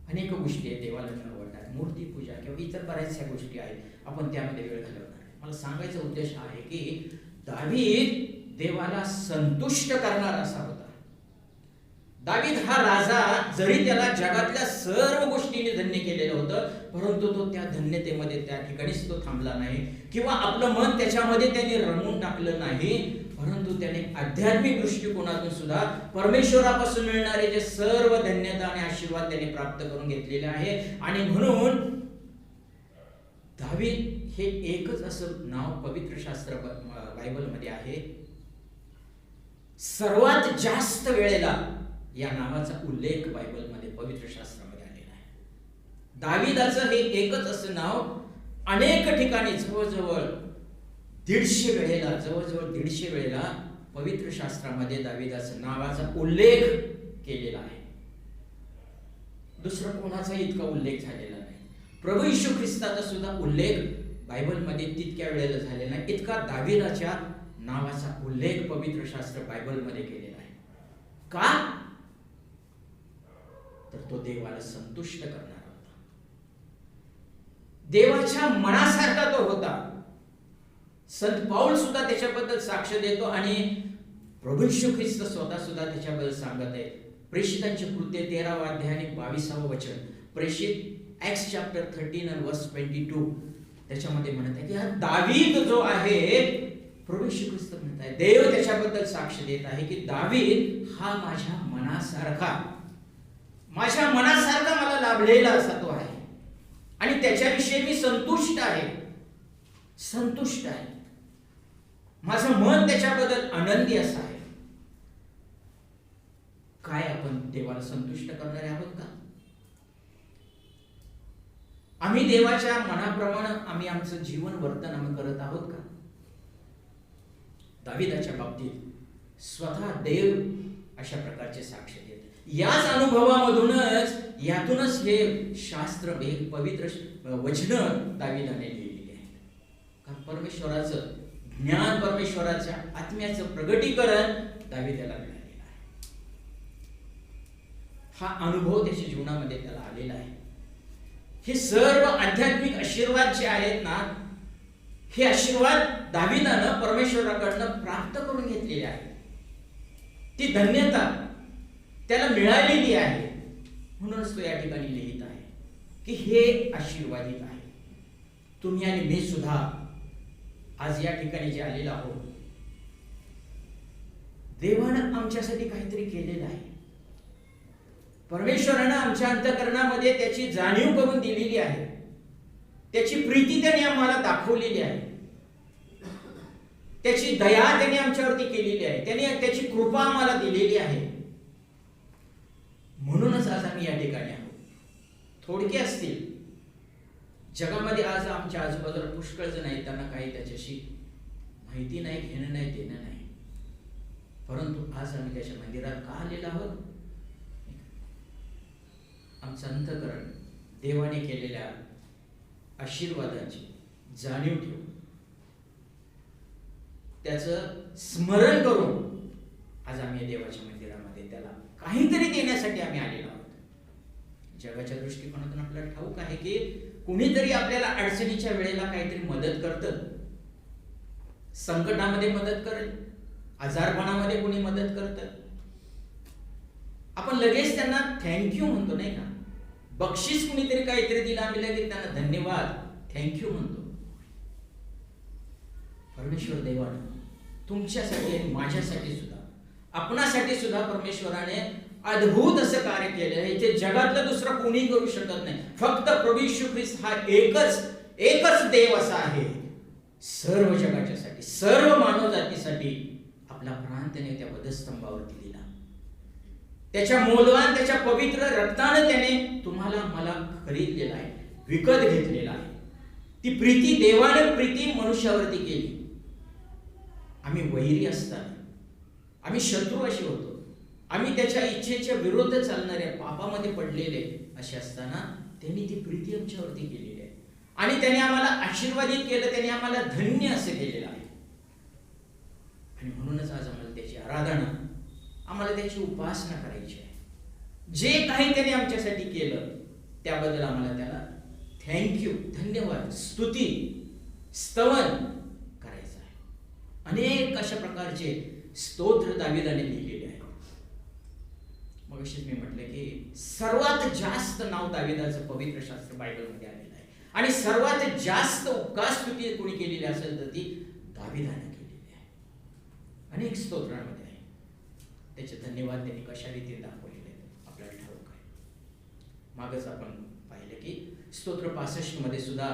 अनेक गोष्टी आहेत देवाला न आवडणाऱ्या, मूर्ती पूजा किंवा इतर बऱ्याचशा गोष्टी आहेत, आपण त्यामध्ये वेळ घालवणार आहे. मला सांगायचा उद्देश हा आहे की दावीद देवाला संतुष्ट करणारा असा होता. दावीद हा राजा, जरी त्याला जगातल्या सर्व गोष्टींनी धन्य केलेलं होतं, परंतु तो त्या धन्यतेमध्ये त्या ठिकाणीच तो थांबला नाही, किंवा आपलं मन त्याच्यामध्ये त्याने रमवून टाकलं नाही, परंतु त्याने आध्यात्मिक दृष्टिकोनातून सुद्धा परमेश्वरापासून मिळणारे जे सर्व धन्यता आणि आशीर्वाद त्याने प्राप्त करून घेतलेले आहे. आणि म्हणून दावीद हे एकच असं नाव पवित्र शास्त्र बायबलमध्ये आहे, सर्वात जास्त वेळेला या नावाचा उल्लेख बायबलमध्ये पवित्र शास्त्रामध्ये आलेला आहे. दाविदाचं हे एकच असं नाव अनेक ठिकाणी जवळजवळ 150 वेळेला पवित्र शास्त्रामध्ये दाविदाचं नावाचा उल्लेख केलेला आहे. दुसरा कोणाचा इतका उल्लेख झालेला नाही. प्रभू येशू ख्रिस्ताचा सुद्धा उल्लेख बायबलमध्ये तितक्या वेळेला झालेला नाही, इतका दाविदाच्या नावाचा उल्लेख पवित्र शास्त्र बायबलमध्ये केलेला आहे. का? तर तो देवाला संतुष्ट करणारा होता, देवाच्या मनासारखा तो होता. संत पाऊल सुद्धा त्याच्याबद्दल साक्ष देतो आणि प्रभू येशू ख्रिस्त स्वतः सुद्धा त्याच्याबद्दल सांगत आहे. प्रेषितांची कृत्ये 13वा अध्याय आणि 22वा वचन, प्रेषित ऍक्ट्स चॅप्टर 13 and verse 22, त्याच्यामध्ये म्हणत आहे की हा दावीद जो आहे, प्रभू येशू ख्रिस्त म्हणत आहे, देव त्याच्याबद्दल साक्ष देत आहे की दावीद हा माझ्या मनासारखा मला लाभलेला असा तो आहे आणि त्याच्याविषयी मी संतुष्ट आहे. माझं मन त्याच्याबद्दल आनंदी असं आहे. काय आपण देवाला संतुष्ट करणारे आहोत का? आम्ही देवाच्या मनाप्रमाणे आम्ही आमचं जीवन वर्तन आम्ही करत आहोत का? दाविदाच्या बाबतीत स्वतः देव अशा प्रकारचे साक्ष देत. याच अनुभवामधूनच यातूनच हे शास्त्र, हे पवित्र वचन दाविदाने लिहिलेली आहेत. कारण परमेश्वराचं ज्ञान, परमेश्वराच्या आत्म्याचं प्रगटीकरण दाविदाला मिळालेलं आहे. हा अनुभव त्याच्या जीवनामध्ये त्याला आलेला आहे. हे सर्व आध्यात्मिक आशीर्वाद जे आहेत ना, हे आशीर्वाद दाविदानं परमेश्वराकडनं प्राप्त करून घेतलेले आहे. ती धन्यता त्याला मिळालेली आहे. म्हणूनच तो या ठिकाणी लिहित आहे की हे आशीर्वादित आहे. तुम्ही आणि मी सुद्धा आज या ठिकाणी जे आलेलो आहोत, देवानं आमच्यासाठी काहीतरी केलेलं आहे. परमेश्वरानं आमच्या अंतःकरणामध्ये त्याची जाणीव करून दिलेली आहे. त्याची प्रीती त्याने आम्हाला दाखवलेली आहे. त्याची दया त्याने आमच्यावरती केलेली आहे. त्याने त्याची कृपा आम्हाला दिलेली आहे. म्हणूनच आज आम्ही या ठिकाणी आहोत. थोडके असतील, जगामध्ये आज आमच्या आजूबाजूला पुष्कळ जण आहेत, त्यांना काही त्याच्याशी माहिती नाही, घेणं नाही, देणं नाही, परंतु आज आम्ही त्याच्या मंदिरात का आलेलो आहोत? आमचं अंतःकरण देवाने केलेल्या आशीर्वादाची जाणीव ठेवून, त्याचं स्मरण करून आज आम्ही देवाच्या मंदिरामध्ये त्याला काहीतरी देण्यासाठी आम्ही आलेलो आहोत. जगाच्या दृष्टिकोनातून आपल्याला ठाऊक आहे की कुणीतरी आपल्याला अडचणीच्या वेळेला काहीतरी मदत करतं, संकटामध्ये मदत करेल, आजारपणामध्ये कोणी मदत करतं, आपण लगेच त्यांना थँक्यू म्हणतो नाही का? बक्षीस कुणीतरी काहीतरी दिलं, आम्ही लगेच त्यांना धन्यवाद, थँक्यू म्हणतो. परमेश्वर देवानं तुमच्यासाठी आणि माझ्यासाठी सुद्धा, आपणासाठी सुद्धा परमेश्वराने अद्भुत असं कार्य केलं आहे. ते जगातलं दुसरं कोणी करू शकत नाही. फक्त प्रभू येशू ख्रिस्त हा एकच देव असा आहे, सर्व जगाच्यासाठी, सर्व मानव जातीसाठी आपला प्राण त्याने त्या वधस्तंभावरती दिला. त्याच्या मौल्यवान, त्याच्या पवित्र रक्ताने त्याने तुम्हाला मला खरीदलेला आहे, विकत घेतलेला आहे. ती प्रीती, देवाने प्रीती मनुष्यावरती केली. आम्ही वैरी असताना, आम्ही शत्रू असे होतो, आम्ही त्याच्या इच्छेच्या विरुद्ध चालणारे, पापामध्ये पडलेले असे असताना त्यांनी ती प्रीती आमच्यावरती केलेली आहे आणि त्याने आम्हाला आशीर्वादित केलं, त्याने आम्हाला धन्य असं केलेलं आहे. आणि म्हणूनच आज आम्हाला त्याची आराधना, आम्हाला त्याची उपासना करायची आहे. जे काही त्याने आमच्यासाठी केलं त्याबद्दल आम्हाला त्याला थँक्यू, धन्यवाद, स्तुती स्तवन करायचं आहे. अनेक अशा प्रकारचे स्तोत्र दाविदाने लिहिलेले आहे. मग अशीच मी म्हटलं की सर्वात जास्त नाव दाविदाचं पवित्र शास्त्र बायबलमध्ये आलेलं आहे आणि सर्वात जास्त उपकारस्तुती कोणी केलेली असेल तर ती दाविदाने केलेली आहे. अनेक स्तोत्रांमध्ये आहे. त्याचे धन्यवाद त्यांनी कशा रीतीने दाखवलेले आहेत आपल्याला ठाऊक आहे. मागच आपण पाहिलं की स्तोत्र 65 मध्ये सुद्धा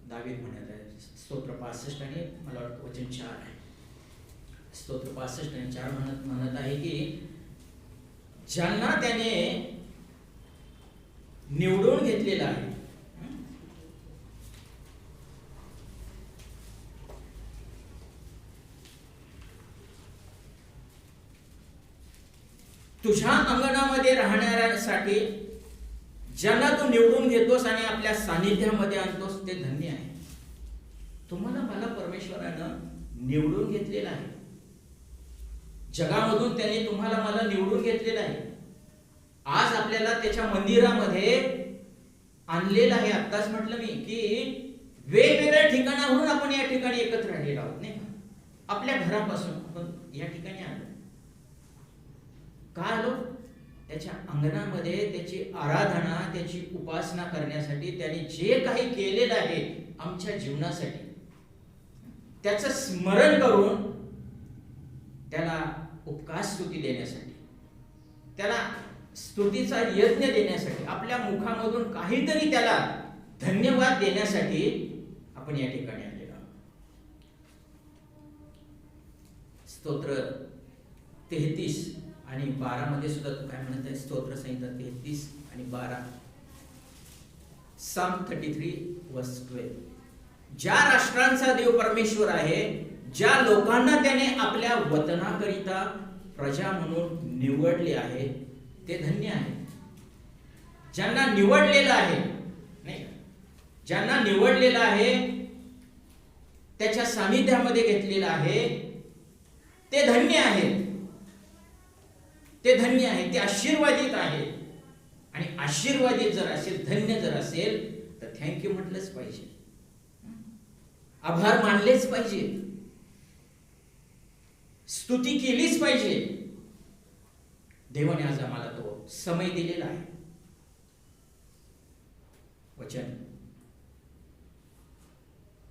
दावीद म्हणत आहे. स्तोत्र 65 आणि मला वाटतं वचन 4 आहे. स्तोत्र 65 आणि 4 म्हणत आहे की ज्यांना त्याने निवडून घेतलेलं आहे, तुझ्या अंगणामध्ये राहणाऱ्यांसाठी ज्यांना तू निवडून घेतोस आणि आपल्या सानिध्यामध्ये आणतोस ते धन्य आहे. तुम्हाला मला परमेश्वरानं निवडून घेतलेलं आहे. जगामधून त्याने तुम्हाला मला निवडून घेतलेलं आहे. आज आपल्याला त्याच्या मंदिरामध्ये आणलेलं आहे. आत्ताच म्हटलं मी की वेगवेगळ्या ठिकाणावरून आपण या ठिकाणी एकत्र राहिलेलो आहोत, नाही का? आपल्या घरापासून आपण या ठिकाणी आलो. का आलो? त्याच्या अंगणामध्ये त्याची आराधना, त्याची उपासना करण्यासाठी. त्याने जे काही केलेलं आहे आमच्या जीवनासाठी त्याचं स्मरण करून त्याला उपकार स्तुती देण्यासाठी, त्याला स्तुतीचा यज्ञ देण्यासाठी, आपल्या मुखामधून काहीतरी त्याला धन्यवाद देण्यासाठी आपण या ठिकाणी आलेलो आहोत. स्तोत्र 33 आणि 12 मध्ये सुद्धा तू काय म्हणत आहे? स्तोत्र संहिता 33 आणि 12. Psalm 33 verse 12. ज्या राष्ट्रांचा देव परमेश्वर आहे, ज्या लोकांना त्याने आपल्या वतनाकरिता प्रजा म्हणून निवडले आहे ते धन्य आहे. ज्यांना निवडलेलं आहे, नाही, ज्यांना निवडलेलं आहे, त्याच्या सानिध्यामध्ये घेतलेलं आहे ते धन्य आहे. ते धन्य आहे, ते आशीर्वादित आहे. आणि आशीर्वादित जर असेल, धन्य जर असेल तर थँक्यू म्हटलंच पाहिजे, आभार मानलेच पाहिजे, स्तुती केलीच पाहिजे. देवाने आज आम्हाला तो समय दिलेला आहे. वचन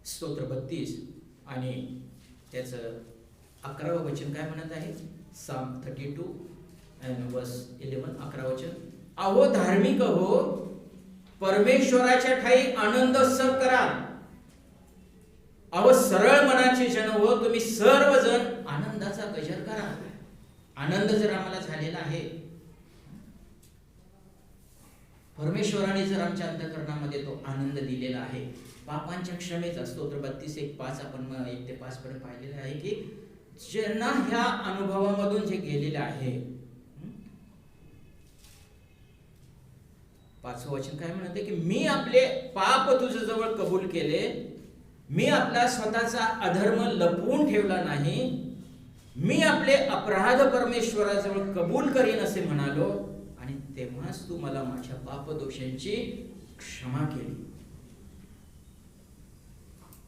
स्तोत्र 32 आणि त्याचं 11वं वचन काय म्हणत आहे? Psalm 32 and verse 11, 11 वचन. अहो धार्मिक हो, परमेश्वराच्या ठाई आनंद उत्सव करा. अहो सरळ मनाचे जन हो, तुम्ही सर्वजण आनंदाचा गजर करा. आनंद जर आम्हाला झालेला आहे, परमेश्वराने जर आमच्या अंतःकरणामध्ये तो आनंद दिलेला आहे, पापांच्या क्षमेचा. स्तोत्र 32:1-5 आपण 1 ते 5 पर्यंत पाहिलेलं आहे की ज्यांना ह्या अनुभवामधून जे गेलेले आहे. 5वं वचन काय म्हणते की मी आपले पाप तुझ्या जवळ कबूल केले, मी आपला स्वतःचा अधर्म लपवून ठेवला नाही, मी आपले अपराध परमेश्वराजवळ कबूल करीन असे म्हणालो आणि तेव्हाच तू मला माझ्या पापदोषांची क्षमा केली.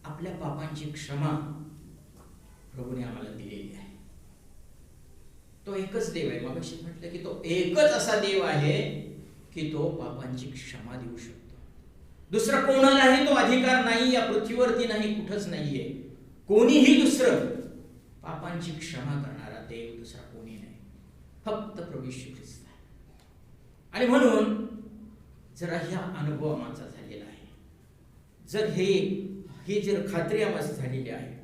आपल्या पापांची क्षमा प्रभूने आम्हाला दिलेली आहे. तो एकच देव आहे. मग म्हटलं की तो एकच असा देव आहे की तो पापांची क्षमा देऊ शकतो. दुसरा कोणालाही तो अधिकार नाही, या पृथ्वीवरती नाही, कुठंच नाहीये. कोणीही दुसरं पापांची क्षमा करणारा देव दुसरा कोणी नाही, फक्त प्रभू येशू ख्रिस्त आहे. आणि म्हणून जर हा अनुभव आमचा झालेला आहे, जर ही जर खात्री आम्हाला झालेली आहे,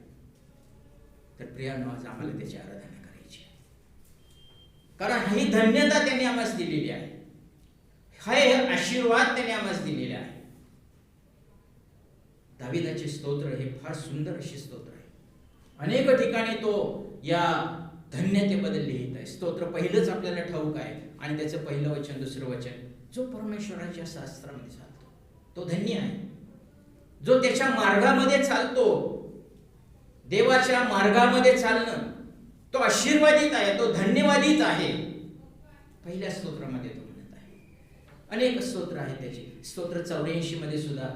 तर प्रियांनो आज आम्हाला त्याची आराधना करायची आहे. कारण ही धन्यता त्यांनी आम्हाला दिलेली आहे, हे आशीर्वाद त्यांनी आम्हाला दिलेले आहे. दाविदाचे स्तोत्र हे फार सुंदर असे स्तोत्र आहे. अनेक ठिकाणी तो या धन्यतेबद्दल लिहित आहे. स्तोत्र पहिलंच आपल्याला ठाऊक आहे आणि त्याचं पहिलं वचन, दुसरं वचन, जो परमेश्वराच्या शास्त्रामध्ये चालतो तो धन्य आहे. जो त्याच्या मार्गामध्ये चालतो, देवाच्या मार्गामध्ये चालणं, तो आशीर्वादित आहे, तो धन्यवादित आहे. पहिल्या स्तोत्रामध्ये तो म्हणत आहे. अनेक स्तोत्र आहेत त्याची. स्तोत्र 84 मध्ये सुद्धा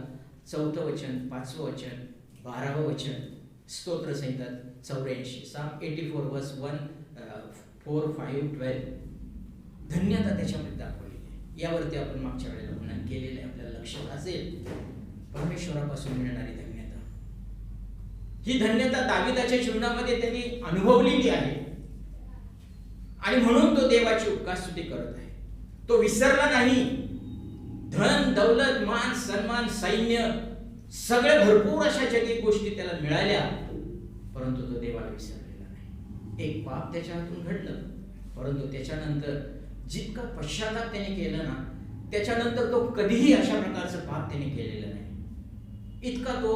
4थं वचन, 5वं वचन, 12वं वचन, स्तोत्र संहिता 84, Psalm 84 verse 1, 4, 5, 12. धन्यता त्याच्यामध्ये दाखवली आहे. यावरती आपण मागच्या वेळेला वर्णन केलेलं आहे, आपल्याला लक्षात असेल. परमेश्वरापासून मिळणारी धन्यता, ही धन्यता दाविदाच्या जीवनामध्ये त्यांनी अनुभवलेली आहे आणि म्हणून तो देवाची उपकारस्तुती करत आहे. तो विसरला नाही. धन, दौलत, मान, सन्मान, सैन्य, सगळे भरपूर अशा जगी गोष्टी त्याला मिळाल्या, परंतु तो देवाला विसरलेला नाही. एक पाप त्याच्या हातून घडलं, परंतु त्याच्यानंतर जितका पश्चाताप त्याने केला ना, त्याच्यानंतर तो कधीही अशा प्रकारचं पाप त्याने केलेलं नाही. इतका तो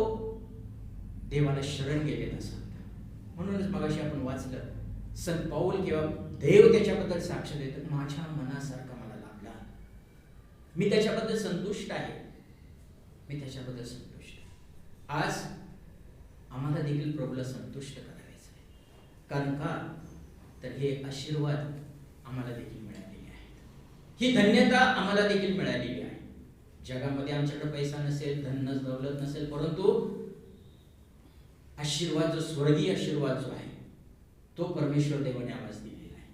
देवाला शरण गेलेला सांगता. म्हणूनच मगाशी आपण वाचलं, संत पाऊल किंवा देव त्याच्याबद्दल साक्ष देतात, माझ्या मनासारखा मला लाभला, मी त्याच्याबद्दल संतुष्ट आहे, मी त्याच्याबद्दल संतुष्ट आहे. आज आम्हाला देखील प्रभूला संतुष्ट करायचं आहे. कारण का तर हे आशीर्वाद आम्हाला देखील मिळालेले आहेत, ही धन्यता आम्हाला देखील मिळालेली आहे. जगामध्ये आमच्याकडे पैसा नसेल, धन दौलत नसेल, परंतु आशीर्वाद, जो स्वर्गीय आशीर्वाद जो आहे, तो परमेश्वर देवाने आम्हाला दिलेला आहे.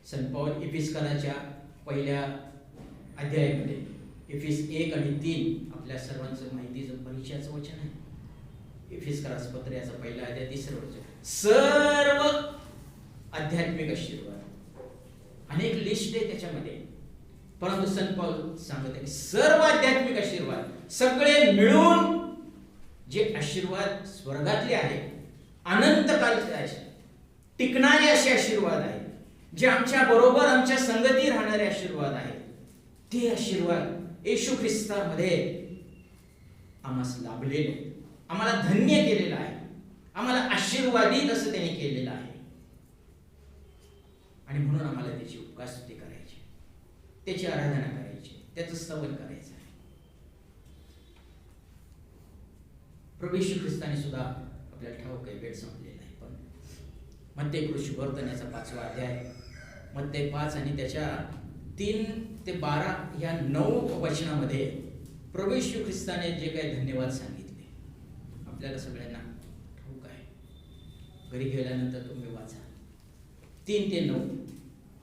संत पाऊल इफिसकराच्या पहिल्या अध्यायामध्ये, इफिस 1 आणि 3 आपल्या सर्वांचं माहितीचं परिचयाचं वचन आहे. इफिसकराचं पत्र याचा पहिला अध्याय 3रं वचन, सर्व आध्यात्मिक आशीर्वाद, अनेक लिस्ट आहे त्याच्यामध्ये, परंतु संत पाऊल सांगत आहे सर्व आध्यात्मिक आशीर्वाद सगळे मिळून जे आशीर्वाद स्वर्गातले आहेत, अनंत काळचे टिकणारे असे आशीर्वाद आहेत, जे आमच्या बरोबर आमच्या संगती राहणारे आशीर्वाद आहेत, ते आशीर्वाद येशू ख्रिस्तामध्ये आम्हाला लाभलेले, आम्हाला धन्य केलेलं आहे, आम्हाला आशीर्वादित असं त्याने केलेलं आहे. आणि म्हणून आम्हाला त्याची उपकारस्तुती करायची, त्याची आराधना करायची, त्याचं स्तवन करायचं आहे. प्रभू येशू ख्रिस्ताने सुद्धा आपल्याला ठाऊक आहे वेळ संपलेला आहे, पण मत्ते शुभवर्तनाचा 5वा अध्याय, मत्ते 5 आणि त्याच्या 3 ते 12 या 9 वचनामध्ये प्रभू येशू ख्रिस्ताने जे काही धन्यवाद सांगितले आपल्याला सगळ्यांना ठाऊक आहे. घरी गेल्यानंतर तुम्ही वाचा. 3 ते 9,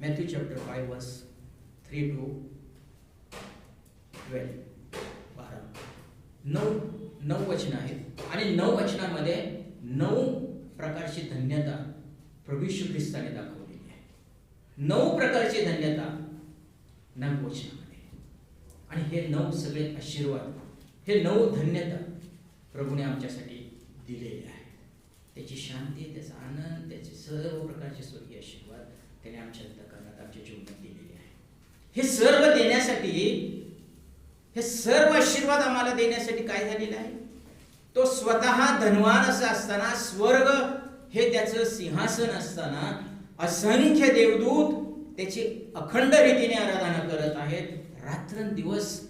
मॅथ्यू चॅप्टर 5 वर्स 3 to 12, 12, 9 वचन आहेत आणि 9 वचनामध्ये 9 प्रकारची धन्यता प्रभू येशू ख्रिस्ताने दाखवलेली आहे. 9 प्रकारची धन्यता 9 वचनामध्ये, आणि हे 9 सगळे आशीर्वाद, हे 9 धन्यता प्रभूने आमच्यासाठी दिलेले आहे. त्याची शांती, त्याचा आनंद, त्याचे सर्व प्रकारचे स्वर्गीय आशीर्वाद त्याने आमच्या अंतःकरणात, आमच्या जीवनात दिलेले आहे. हे सर्व देण्यासाठी, हे सर्व आशीर्वाद आम्हाला देण्यासाठी काय झालेलं आहे, तो स्वतः धनवान असं असताना, स्वर्ग हे त्याचं सिंहासन असताना, असंख्य देवदूत त्याची अखंड रीतीने आराधना करत आहेत. रात्रंदिवस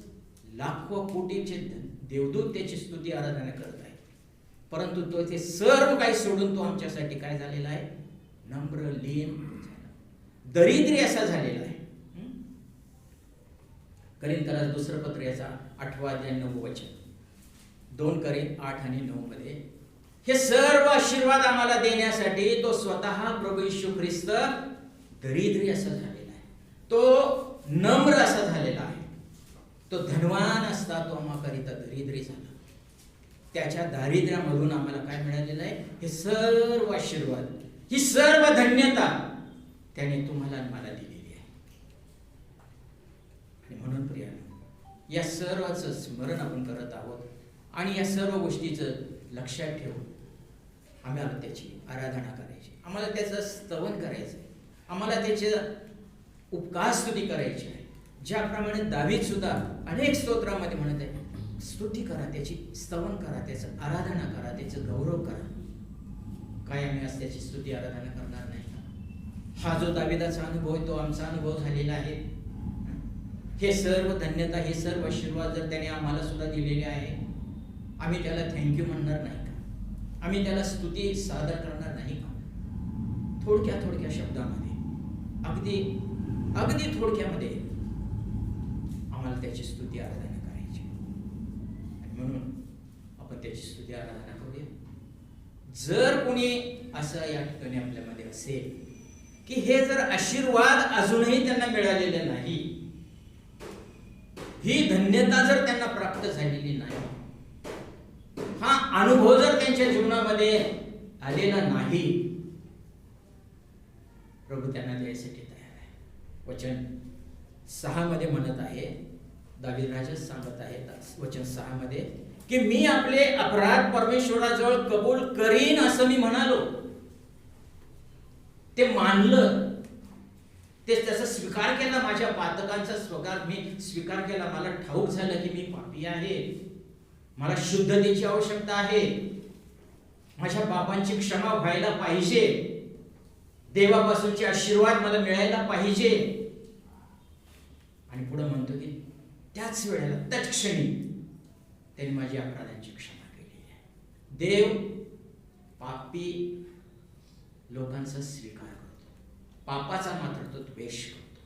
लाखो कोटीचे देवदूत त्याची स्तुती आराधना करत आहेत, परंतु तो ते सर्व काही सोडून तो आमच्यासाठी काय झालेला आहे, नम्र, लीन, दरिद्री असा झालेला आहे. करिंथ्याला 2रं पत्र याचा 8वा अध्याय 9 वचन, 2 करिंथ 8 आणि 9 मध्ये हे सर्व आशीर्वाद आम्हाला देण्यासाठी तो स्वतः प्रभू येशू ख्रिस्त दरिद्री असा झालेला आहे, तो नम्र असा झालेला आहे. तो धनवान असता तो आम्हाकरिता दरिद्री झाला. त्याच्या दारिद्र्यामधून आम्हाला काय मिळालेलं आहे, हे सर्व आशीर्वाद, ही सर्व धन्यता त्याने तुम्हाला मला दिलेली आहे. आणि म्हणून प्रियानो, या सर्वाचं स्मरण आपण करत आहोत आणि या सर्व गोष्टीचं लक्षात ठेवून आम्हाला त्याची आराधना करायची, आम्हाला त्याचं स्तवन करायचं आहे, आम्हाला त्याची उपकारस्तुती करायची आहे. ज्याप्रमाणे दावीद सुद्धा अनेक स्तोत्रामध्ये म्हणत आहे, स्तुती करा, त्याची स्तवन करा, त्याचं आराधना करा, त्याचं गौरव करा. काय आम्ही आज त्याची स्तुती आराधना करणार नाही का? हा जो दाविदाचा अनुभव आहे तो आमचा अनुभव झालेला आहे. हे सर्व धन्यता, हे सर्व आशीर्वाद जर त्याने आम्हाला सुद्धा दिलेले आहे, आम्ही त्याला थँक्यू म्हणणार नाही का? आम्ही त्याला स्तुती सादर करणार नाही का? थोडक्या शब्दामध्ये, अगदी थोडक्यामध्ये आम्हाला त्याची स्तुती आराधना करायची. आणि म्हणून आपण त्याची स्तुती आराधना करूया. जर कोणी असं या ठिकाणी आपल्यामध्ये असेल की हे जर आशीर्वाद अजूनही त्यांना मिळालेले नाही, ही धन्यता जर त्यांना प्राप्त झालेली नाही, हा अनुभव जर त्यांच्या जीवनामध्ये आलेला नाही, प्रभू त्यांना द्यायसाठी तयार आहे. वचन 6 मध्ये म्हणत आहे, दावीद राजा सांगत आहे वचन 6 मध्ये की मी आपले अपराध परमेश्वराजवळ कबूल करीन असं मी म्हणालो. ते मानलं, ते त्याचा स्वीकार केला, माझ्या पातकांचा स्वीकार मी स्वीकार केला. मला ठाऊक झालं की मी पापी आहे, मला शुद्धतेची आवश्यकता आहे, माझ्या पापांची क्षमा व्हायला पाहिजे, देवापासूनचे आशीर्वाद मला मिळायला पाहिजे. आणि पुढे म्हणतो की त्याच वेळेला तत्क्षणी त्यांनी माझी अपराधांची क्षमा केली आहे. देव पापी लोकांचा स्वीकार करतो, पापाचा मात्र तो द्वेष करतो.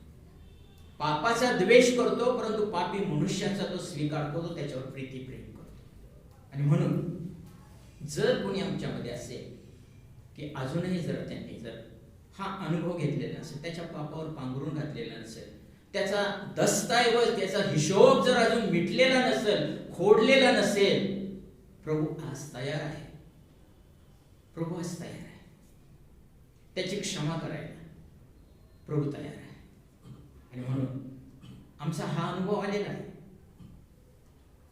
पापाचा द्वेष करतो, परंतु पापी मनुष्याचा तो स्वीकार करतो, त्याच्यावर प्रेम करतो. आणि म्हणून जर कोणी आमच्यामध्ये असेल की अजूनही जर त्यांनी जर हा अनुभव घेतलेला नसेल, त्याच्या पापावर पांघरून घातलेला नसेल, त्याचा दस्तऐवज, त्याचा हिशोब जर अजून मिटलेला नसेल, खोडलेला नसेल, प्रभू आज तयार आहे. प्रभू आज तयार आहे त्याची क्षमा करायला. प्रभू तयार आहे. आणि म्हणून आमचा हा अनुभव आलेला आहे.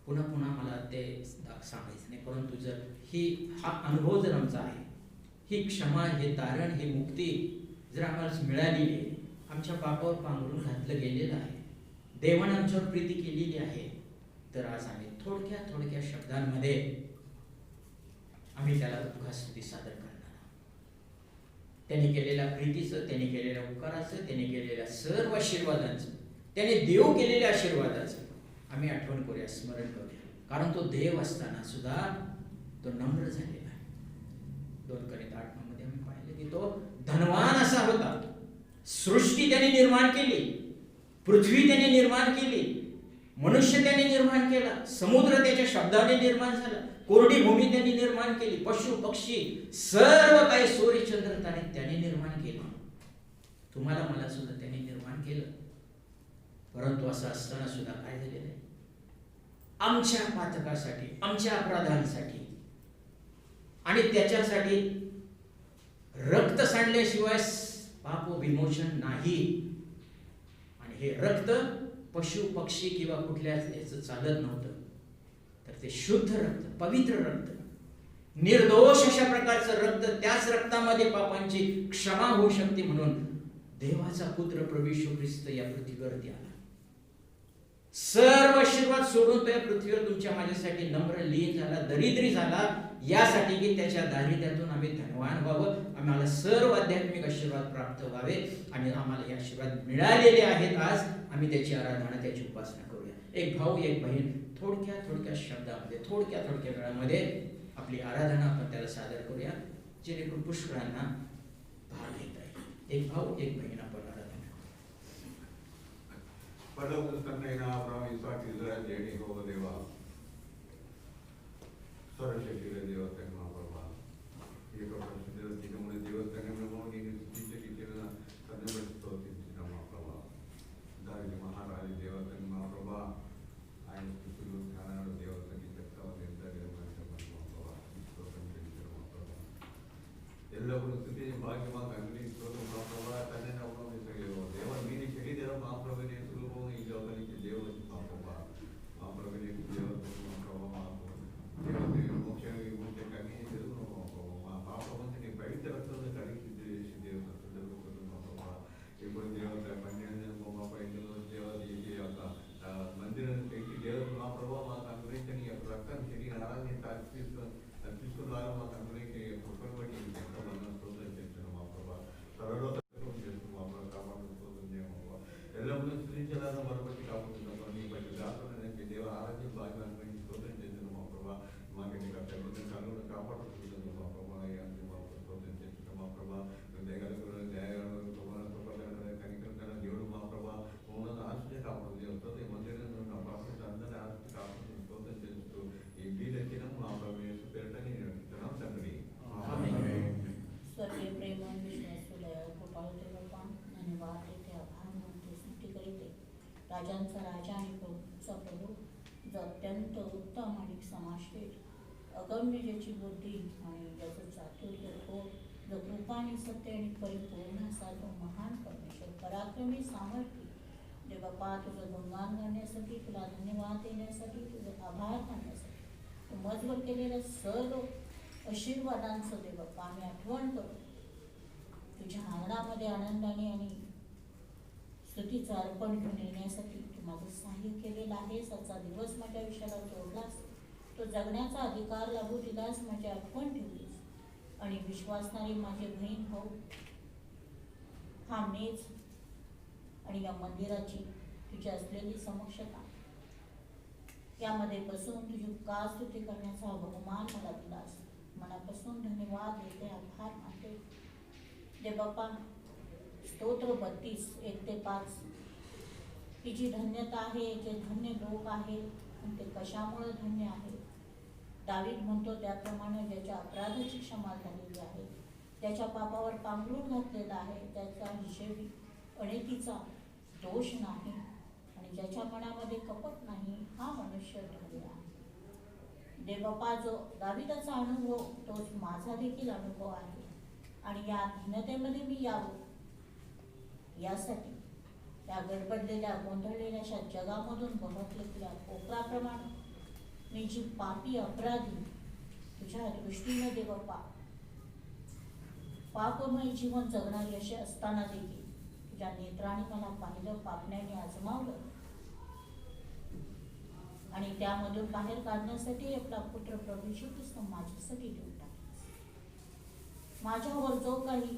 पुन्हा पुन्हा मला ते सांगायचं नाही, परंतु जर हा अनुभव जर आमचा आहे, ही क्षमा, हे तारण, ही मुक्ती जर आम्हाला मिळालेली आहे, आमच्या पापावर पांघरून घातलं गेलेलं आहे, देवाने आमच्यावर प्रीती केलेली आहे, तर आज आम्ही थोडक्या शब्दांमध्ये आम्ही त्याला उद्घास्तुती सादर करणार. त्यांनी केलेल्या प्रीतीचं, त्यांनी केलेल्या उपकाराचं, त्यांनी केलेल्या सर्व आशीर्वादांचं, त्याने देव केलेल्या आशीर्वादाचं आम्ही आठवण करूया, स्मरण करूया. कारण तो देव असताना सुद्धा तो नम्र झालेला आहे. 2 Corinthians 8 मध्ये आम्ही पाहिलं की तो धनवान असा होता. सृष्टी त्याने निर्माण केली, पृथ्वी त्याने निर्माण केली, मनुष्य त्याने निर्माण केला, समुद्र त्याच्या शब्दाने निर्माण झाला, कोरडी भूमी त्यांनी निर्माण केली, पशु पक्षी सर्व काही सूर्यचंद्र त्याने निर्माण केलं. तुम्हाला मला सुद्धा त्याने निर्माण केलं. परंतु असं असताना सुद्धा काय झालेलं आहे, आमच्या पातकासाठी, आमच्या अपराधांसाठी आणि त्याच्यासाठी रक्त सांडल्याशिवाय पाप विमोचन नाही. आणि हे रक्त पशु पक्षी किंवा कुठल्याच याचं चालत नव्हतं, तर ते शुद्ध रक्त, पवित्र रक्त, निर्दोष अशा प्रकारचं रक्त, त्याच रक्तामध्ये पापांची क्षमा होऊ शकते. म्हणून देवाचा पुत्र प्रभू येशू ख्रिस्त या पृथ्वीवरती आला. सर्व आशीर्वाद सोडून तो या पृथ्वीवर तुमच्या माझ्यासाठी नम्र, लीन झाला, दरिद्री झाला, यासाठी की त्याच्या दारिद्र्यातून आम्ही धनवान व्हावं, आम्हाला सर्व आध्यात्मिक आशीर्वाद प्राप्त व्हावे. आणि आम्हाला हे आशीर्वाद मिळालेले आहेत. आज आम्ही त्याची आराधना, त्याची उपासना करूया. एक भाऊ, एक बहीण, थोडक्या शब्दामध्ये, थोडक्या वेळामध्ये आपली आराधना आपण त्याला सादर करूया, जेणेकरून पुष्कळांना भाग घेता येईल. एक भाऊ, एक बहीण आपण आराधना. परलोकस्थानैना अब्राहम इसाक इस्रायल देणी हो देवा सर्वशक्तीचे देव त्यांना बाबा एक प्रश्न त्यामुळे देव त्यांना म्हणून स्तुतीचे कितीला सदैव स्तोत्राची नाम बाबा दारी महाराज देव त्यांना बाबा आणि स्तुती ध्यानावर देव त्यांनी तत्काळ देवता देवाच्या बाबा स्तोत्राची नाम बाबा ಎಲ್ಲವೂ ಸ್ತುತಿ ಭಾಗ್ಯವಾಗಿ ಆಗಲಿ ಸ್ತೋತ್ರ ಬಾಬಾ ತಂದೆ ನಾವು ನಮಿಸೇವೆ ದೇವ ನೀನು ಹೇಳಿದರ ಮಹಾಪ್ರಭುವಿನ ಸುಲಭ ಈ ಜಗತ್ತಿಗೆ ದೇವ ಬಾಬಾ ಮಹಾಪ್ರಭುವಿನ ದೇವ ಬಾಬಾ ದೇವ ಮೋಕ್ಷಕ್ಕಾಗಿ ದೇವರು ಪಾಪವಂತನಿಗೆ ಪವಿತ್ರ ರಕ್ತದ ಕಡಿಸಿದ್ದೆ ದೇವ ಬಾಬಾ ಇಬ್ಬರು ದೇವರ ಮಣ್ಣಿನ ಬಾಬಾ ಎಲ್ಲರೂ ದೇವ ಮಂದಿರದ ಕೈಗೆ ದೇವರ ಮಹಾಪ್ರಭು ಮಾತಾಡಲಿಕ್ಕೆ ರಕ್ತ ಶರೀರ ಆರಾಧನೆ ಅರ್ಪಿಸುವಾಗ ಮಾತಾಡಲಿಕ್ಕೆ ಪ್ರಕಟವಾಗಿ ಎಲ್ಲವನ್ನೂ ಶ್ರೀಚಲನ ಬರಬಟ್ಟಿ ಕಾಪಾಡುತ್ತಪ್ಪ ನೀವು ಬಟ್ಟಿ ದಾಸನಕ್ಕೆ ದೇವ ಆರಾಧ್ಯ ಭಾಗ್ಯವನ್ನು ಸ್ತೋತ್ರ చేస్తున్నాము ప్రభా మాకు నీ కర్తవ్యం కలుగును కాపాడుతున్నాము మా ప్రభా యాంది మా స్తోత్రం చేస్తున్నాము మా ప్రభా దయగల కనికరణ దేవుడు మా ప్రభా మమ్మల్ని ఆశ్రయ కాపాడు స్తోత్రం మందిరం కాపాడుతూ అందరినీ ఆశ్రయ కాపాడుతూ స్తోత్రం చేస్తూ ఈ బీదకిన మా ప్రభా राजांचा राजा आणि प्रभूचा प्रभू, जो अत्यंत उत्तम आणि समाश्रित, अगम्य ज्याची बुद्धी आणि ज्याचं चातुर्य थोर, जो कृपा आणि सत्य आणि परिपूर्ण असा जो महान परमेश्वर, पराक्रमी सामर्थ्य, जे बाप्पा तुझं गुणगान करण्यासाठी, तुला धन्यवाद देण्यासाठी, तुझं आभार मानण्यासाठी, तू मजवर केलेल्या सर्व आशीर्वादांचं दे बाप्पा आम्ही आठवण करू. तुझ्या अंगणामध्ये आनंदाने आणि स्तुतीचं अर्पण घेऊन येण्यासाठी तू माझं सहाय्य केलेलं आहेस. आजचा दिवस माझ्या विषयाला जोडलास, तो जगण्याचा अधिकार लाभू दिलास, माझी आठवण ठेवलीस आणि विश्वासणारी माझे बहीण भाऊ हा मेज आणि या मंदिराची तुझी असलेली समक्षता यामध्ये बसून तुझी का स्तुती करण्याचा बहुमान मला दिलास. मनापासून धन्यवाद देते, आभार मानते. दे बाप्पा स्तोत्र 32 1-5 ही जी धन्यता आहे, जे धन्य लोक आहेत आणि ते कशामुळे धन्य आहे. दावीद म्हणतो त्याप्रमाणे ज्याच्या अपराधाची क्षमा झालेली आहे, त्याच्या पापावर पांघरूण घातलेला आहे, त्याचा हिशेबी अनेकीचा दोष नाही आणि ज्याच्या मनामध्ये कपट नाही, हा मनुष्य धन्य आहे. देवबापा जो दावीदाचा अनुभव तोच माझा देखील अनुभव आहे आणि या धन्यतेमध्ये मी यावं यासाठी त्या गडबडलेल्या गोंधळलेल्या अशा जगामधून बहरलेल्या कोपराप्रमाणे मी जी पापी अपराधी तुझ्या दृष्टीने देवबापा पापमय जीवन जगणारी अशी असताना देखील तुझ्या नेत्राने मला पाहिलं, पापण्याने आजमावलं आणि त्यामधून बाहेर काढण्यासाठी आपला पुत्र प्रभू येशू ख्रिस्त माझ्यासाठी देऊन टाकला. माझ्यावर जो काही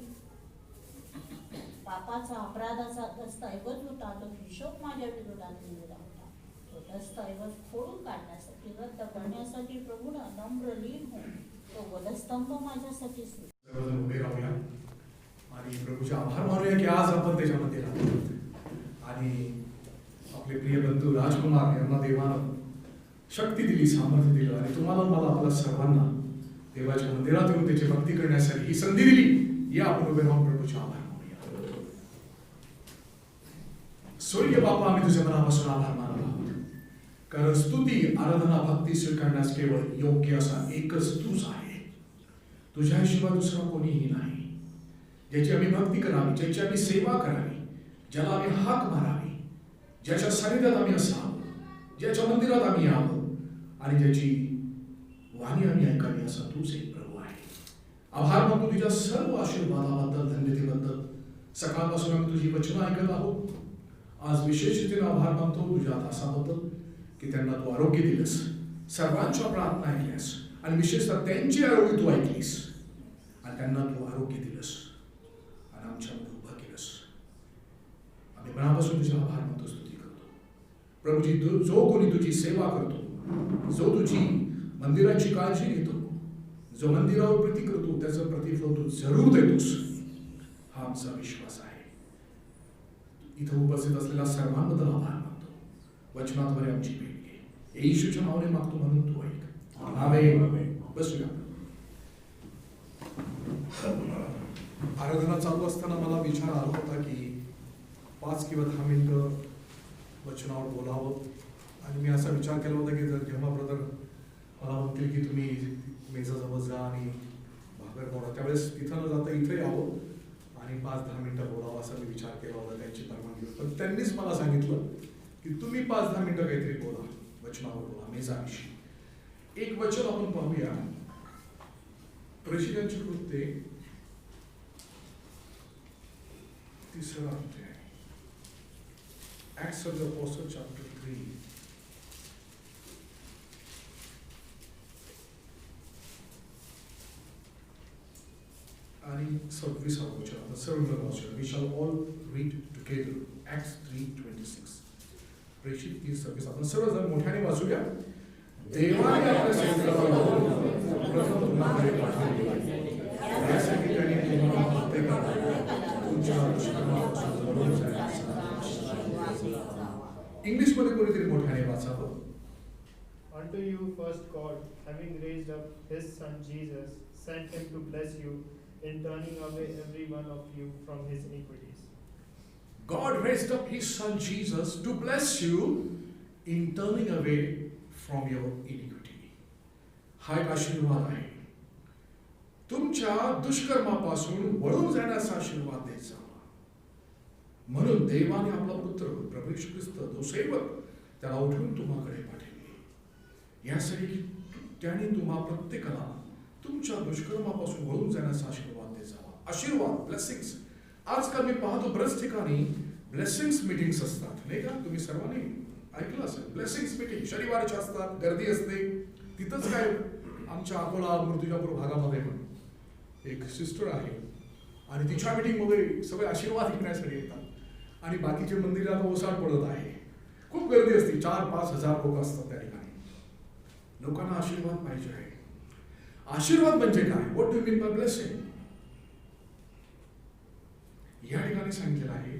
पापाचा अपराधाचा दस्तऐवज होता, तो हिशोब माझ्या विरोधात लिहिलेला होता, तो दस्तऐवज फोडून काढण्यासाठी, रद्द करण्यासाठी प्रभूनं नम्र लीन होऊन तो वधस्तंभ माझ्यासाठी उभे राहूया आणि प्रभूचे आभार मानूया की आज आपण त्याच्यामध्ये राहतो आणि आपले प्रिय बंधू राजकुमार यांना देवानं शक्ती दिली, सामर्थ्य दिलं आणि तुम्हाला मला आपल्या सर्वांना देवाच्या मंदिरात येऊन त्याची भक्ती करण्यासाठी ही संधी दिली. या आपण उभे राहून प्रभूचे आभार मानूया. स्वर्गीय बापा, आम्ही तुझ्या मनापासून आभार मानत आहोत, कारण स्तुती, आराधना, भक्ती स्वीकारण्यास केवळ योग्य असा एकच तूच आहे. तुझ्याशिवाय दुसरा कोणीही नाही. ज्याची आम्ही भक्ती करावी, ज्याची आम्ही सेवा करावी, ज्याला आम्ही हाक मारावी, ज्याच्या सानिध्यात आम्ही असावं, ज्याच्या मंदिरात आम्ही यावं आणि ज्याची वाणी आम्ही ऐकावी, असा तूच एक प्रभू आहे. आभार मानतो तुझ्या सर्व आशीर्वादाबद्दल, धन्यतेबद्दल. सकाळपासून आम्ही तुझी वचनं ऐकत आहोत. आज विशेष रीतीने आभार मानतो तुझ्या दासाबद्दल की त्यांना तू आरोग्य दिलंस, सर्वांच्या प्रार्थना ऐकल्यास आणि विशेषतः त्यांची आरोग्य तू ऐकलीस आणि त्यांना तू आरोग्य दिलंस आणि आमच्यामध्ये उभा केलंस. आम्ही मनापासून तुझे आभार मानतो, स्तुती करतो. प्रभूजी, जो कोणी तुझी सेवा करतो, जो तुझी मंदिराची काळजी घेतो, जो मंदिरावर प्रीती करतो, त्याचं प्रतिफळ तू जरूर देतोस, हा आमचा विश्वास आहे. इथं उपस्थित असलेल्या सर्वांबद्दल आभार मानतो. वचनाद्वारे आमची भेट घे, येशूच्या नावाने मागतो म्हणून तू ऐक. आमेन. बसूया. आराधना चालू असताना मला विचार आला होता की 5 किंवा 10 मिनिटं वचनावर बोलावं आणि मी असा विचार केला होता की जर जेव्हा ब्रदर मला म्हणतील की तुम्ही मेजाजवळ जा आणि भाकर बोला, त्यावेळेस तिथं न जाता इथे यावं आणि 5-10 मिनिटं बोलावं असा मी विचार केला होता त्यांची परवानगी. पण त्यांनीच मला सांगितलं की तुम्ही 5-10 मिनिटं काहीतरी बोला, वचनावर बोला, मेजाविषयी. एक वचन आपण पाहूया, प्रेषितांची कृत्ये 3रा अध्याय, Acts of the Apostles chapter 3. आणि 26 वचन. आता सर्व मिळून वाचूया. We shall all read together. Acts 3:26. प्रेषित 3:26. आपण सर्वजण मोठ्याने वाचूया. देवाने आपल्या सेवकाला प्रथम तुम्हाकडे पाठवले, यासाठी त्याने तुम्हाला प्रत्येकाला तुमच्या दुष्कर्मापासून जवळ जाण्याचा. इंग्लिश मध्ये कोणीतरी मोठ्याने वाचावं. Unto you first God, having raised up his son Jesus, sent him to bless you in turning away every one of you from his iniquities. God raised up His Son Jesus to bless you in turning away from your iniquity. हा एक आशीर्वाद आहे. तुमच्या दुष्कर्मापासून वळून जाण्याचा आशीर्वाद द्यायचा. म्हणून देवाने आपला पुत्र प्रभू येशू ख्रिस्त जो सेवक त्याला उठवून तुम्हाकडे पाठवले, यासाठी की त्याने तुम्हा प्रत्येकाला तुमच्या दुष्कर्मापासून वळून जाण्याचा आशीर्वाद द्यायचा. आशीर्वाद, ब्लेसिंग्स. आजकाल मी पाहतो बऱ्याच ठिकाणी ब्लेसिंग्स मीटिंग्स असतात, नाही का? तुम्ही सर्वांनी ऐकलं असेल. ब्लेसिंग्स मीटिंग शनिवारच्या असतात, गर्दी असते. तिथंच काय आमच्या अकोला मूर्तिजापूर भागामध्ये पण एक सिस्टर आहे आणि तिच्या मीटिंगमध्ये सगळे आशीर्वाद घेण्यासाठी येतात आणि बाकीचे मंदिरात ओसाड पडत आहे. खूप गर्दी असते, 4-5 हजार लोक असतात त्या ठिकाणी. लोकांना आशीर्वाद पाहिजे आहे. आशीर्वाद म्हणजे काय? What do you mean by blessing? या ठिकाणी सांगितलेलं आहे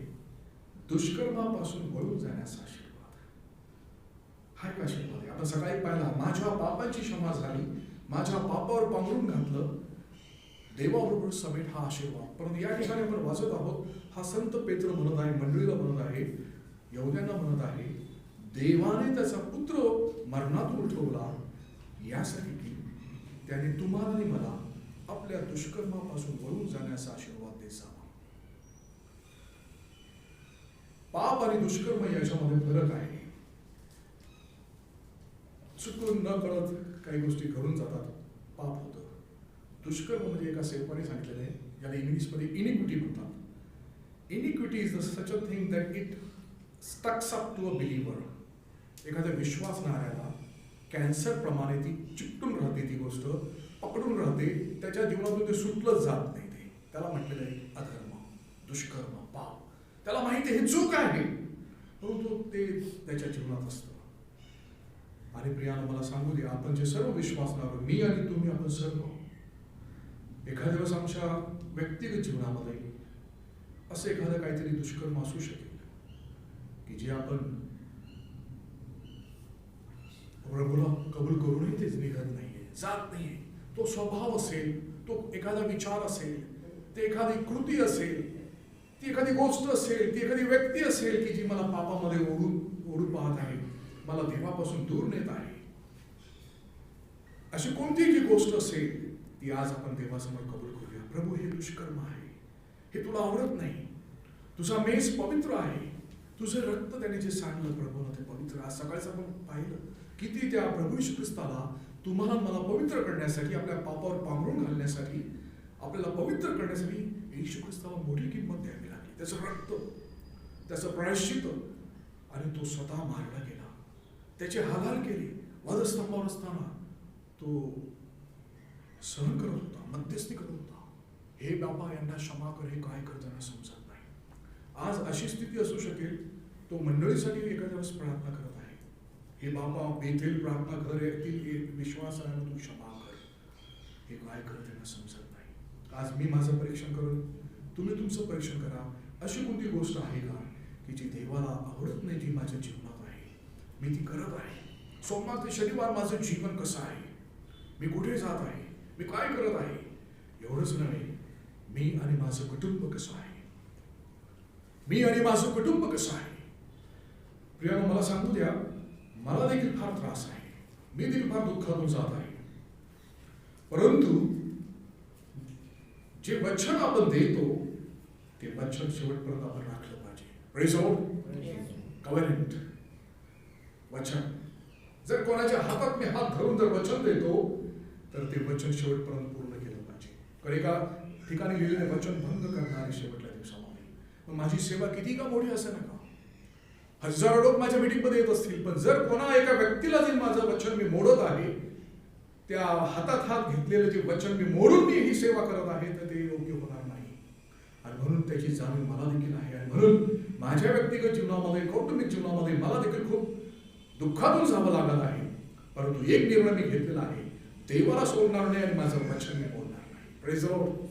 दुष्कर्मापासून वळून जाण्याचा आशीर्वाद. हा एक आशीर्वाद आहे. आपण सकाळी पाहिला, माझ्या पापाची क्षमा झाली, माझ्या पापावर पांघरून घातलं, देवाबरोबर समेट हा आशीर्वाद. परंतु या ठिकाणी आपण वाचत आहोत, हा संत पेत्र म्हणत आहे, मंडळीला म्हणत आहे, यहुद्यांना म्हणत आहे, देवाने त्याचा पुत्र मरणातून उठवला यासाठी की त्याने तुम्हाला आणि मला आपल्या दुष्कर्मापासून वळून जाण्याचा आशीर्वाद द्यायचा. पाप आणि दुष्कर्म याच्यामध्ये फरक आहे. चुकून न कळत काही गोष्टी घडून जातात, पाप होतं. दुष्कर्म म्हणजे एका सेवकाने सांगितलेलं आहे, ज्याला इंग्लिशमध्ये इनिक्विटी म्हणतात. Iniquity is such a thing that it sticks up to a believer. एखाद्या विश्वासणाऱ्याला कॅन्सर प्रमाणे ती चिकटून राहते, ती गोष्ट पकडून राहते, त्याच्या जीवनातून ते सुटलंच जात नाही. ते त्याला म्हटलेलं आहे अधर्म, दुष्कर्म, पाप. त्याला माहिती आहे हे चूक आहे, परंतु ते त्याच्या जीवनात असतं. आणि प्रियानं मला सांगू दे, आपण जे सर्व विश्वासणार, मी आणि तुम्ही, आपण सर्व एखाद्या दिवस आमच्या व्यक्तिगत जीवनामध्ये असं एखादं काहीतरी दुष्कर्म असू शकेल की जे आपण कबूल करूनही तेच निघत नाहीये, जात नाहीये. तो स्वभाव असेल, तो एखादा विचार असेल, ते एखादी कृती असेल, ती एखादी गोष्ट असेल, ती एखादी व्यक्ती असेल की जी मला पापामध्ये ओढून पाहत आहे, मला देवापासून दूर नेत आहे. अशी कोणती जी गोष्ट असेल ती आज आपण देवासमोर कबूल करूया. प्रभू, हे दुष्कर्म आहे, हे तुला आवडत नाही, तुझा मेस पवित्र आहे, तुझं रक्त त्याने जे सांडलं प्रभूनं ते पवित्र. आज सकाळचं आपण पाहिलं किती त्या प्रभू येशू ख्रिस्ताला तुम्हाला मला पवित्र करण्यासाठी, आपल्या पापावर पांघरून घालण्यासाठी, आपल्याला पवित्र करण्यासाठी येशू ख्रिस्ताला मोठी किंमत द्यावी लागली. त्याचं रक्त, त्याचं प्रायश्चित्त, आणि तो स्वतः मारला गेला, त्याचे हालहाल केले. वधस्तंभावर असताना तो सहन करत होता, मध्यस्थी करत होता. हे बाबा, यांना क्षमा कर, हे काय करताना समजत नाही. आज अशी स्थिती असू शकेल, तो मंडळीसाठी एखाद्या वेळेस प्रार्थना करत आहे, हे बाबा, बेथेल प्रार्थना घर येथील विश्वासाने तू क्षमा कर, हे काय करत त्यांना समजत नाही. आज मी माझं परीक्षण करून, तुम्ही तुमचं परीक्षण करा. अशी कोणती गोष्ट आहे का की जी देवाला आवडत नाही, जी माझ्या जीवनात आहे, मी ती करत आहे. सोमवार ते शनिवार माझं जीवन कसं आहे, मी कुठे जात आहे, मी काय करत आहे, एवढंच नव्हे, मी आणि माझं कुटुंब कसं आहे, मी आणि माझं कुटुंब कसं आहे. प्रियानं मला सांगू द्या, मला देखील फार त्रास आहे, मी देखील फार दुःखातून जात आहे. परंतु जे वचन आपण देतो ते वचन शेवटपर्यंत आपण राखलं पाहिजे. Praise God. कव्हेनंट, वचन. जर कोणाच्या हातात मी हात धरून जर वचन देतो तर ते वचन शेवटपर्यंत पूर्ण केलं पाहिजे. कारण एका ठिकाणी लिहिलेले वचन भंग करणारे शेवटच्या दिवसामध्ये. मग माझी सेवा किती का मोठी असेल नका, हजारो लोक माझ्या मीटिंगमध्ये येत असतील, पण जर कोणा एका व्यक्तीला जे माझं वचन मी मोडत आहे, त्या हातात हात घेतलेलं जे वचन मी मोडून मी ही सेवा करत आहे, तर ते योग्य होणार नाही. आणि म्हणून त्याची जाणीव मला देखील आहे. आणि म्हणून माझ्या व्यक्तिगत जीवनामध्ये, कौटुंबिक जीवनामध्ये मला देखील खूप दुःखातून जावं लागत आहे. परंतु एक निर्णय मी घेतलेला आहे, देवाला सोडणार नाही आणि माझं वचन मी बोलणार नाही. Praise God.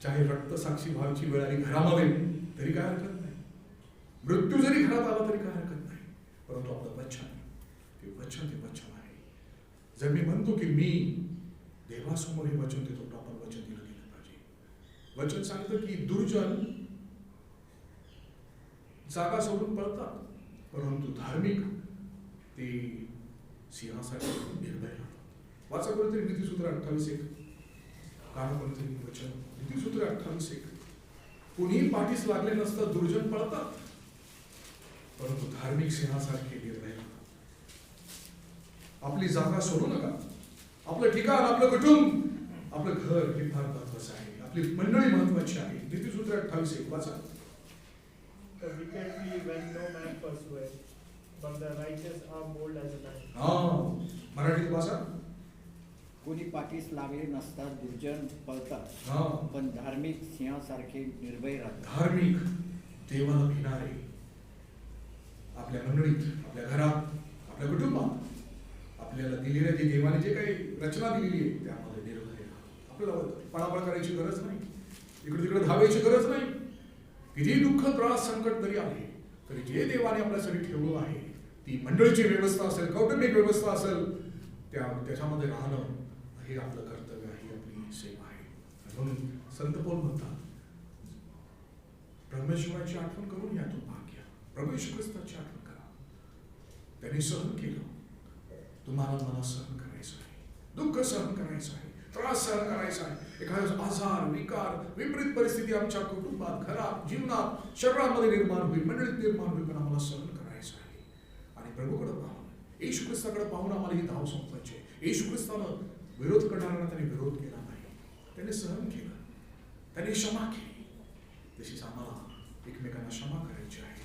चाहे रक्तसाक्षी व्हायची वेळ आली घरामध्ये तरी काय हरकत नाही, मृत्यू जरी घरात आला तरी काय हरकत नाही, परंतु आपलं वचन ते वचन आहे. जर मी म्हणतो की मी देवासमोर हे वचन देतो, तर आपण वचन दिलं गेलं पाहिजे. वचन सांगतं की दुर्जन जागा सोडून पळतात, परंतु धार्मिक ते सिंहासाठी निर्भय राहतात. वाचा कोणीतरी नीतिसूत्र 28:1. काना कोणीतरी वचन नीतिसूत्र 28:1. कोणीही पाठीस लागले नसतं, दुर्जन पळतात, परंतु धार्मिक सिंहासारखे निर्भय राहतात. आपली जागा सोडू नका. आपलं ठिकाण, आपलं कुटुंब, आपलं घर हे फार महत्वाचं आहे. आपली मंडळी महत्वाची आहे. नीतिसूत्र 28:1 वाचा. The wicked flee when no man pursueth, but the righteous are bold as a lion. मराठीत वाचा. कोणी पाठीस लागले नसता दुर्जन पळतात, पण धार्मिक सिंहासारखे निर्भय राहतात. धार्मिक, देवाला भिणारे, आपल्या मंडळीत, आपल्या घरात, आपल्या कुटुंबात आपल्याला दिलेल्या जे देवाने जे काही रचना दिलेली आहे त्यामध्ये निर्भय राहा. आपल्याला पळापळ करायची गरज नाही, इकडे तिकडे धावायची गरज नाही. किती दुःख, त्रास, संकट जरी आले तरी जे देवाने आपल्यासाठी ठेवलं आहे, ती मंडळीची व्यवस्था असेल, कौटुंबिक व्यवस्था असेल, त्याच्यामध्ये राहणं हे आपलं कर्तव्य आहे, आपली सेवा आहे. म्हणून संत पौल म्हणतात, परमेश्वराची आठवण करून या, तो भाग घ्या. प्रभू येशू ख्रिस्ताची आठवण करा. त्यांनी सहन केलं, तुम्हाला मला सहन करायचं आहे, दुःख सहन करायचं आहे, त्रास सहन करायचा आहे. एखादा आजार, विकार, विपरीत परिस्थिती आमच्या कुटुंबात, घरात, जीवनात, शरीरामध्ये निर्माण होईल, मंडळीत निर्माण होईल, पण आम्हाला सहन करायचं आहे. आणि प्रभूकडे पाहून, येशू ख्रिस्ताकडे पाहून आम्हाला ही धाव संपवायची आहे. येशू ख्रिस्तानं विरोध करणाऱ्यांना त्यांनी विरोध केला नाही, त्यांनी सहन केलं, त्यांनी क्षमा केली. तशीच आम्हाला एकमेकांना क्षमा करायची आहे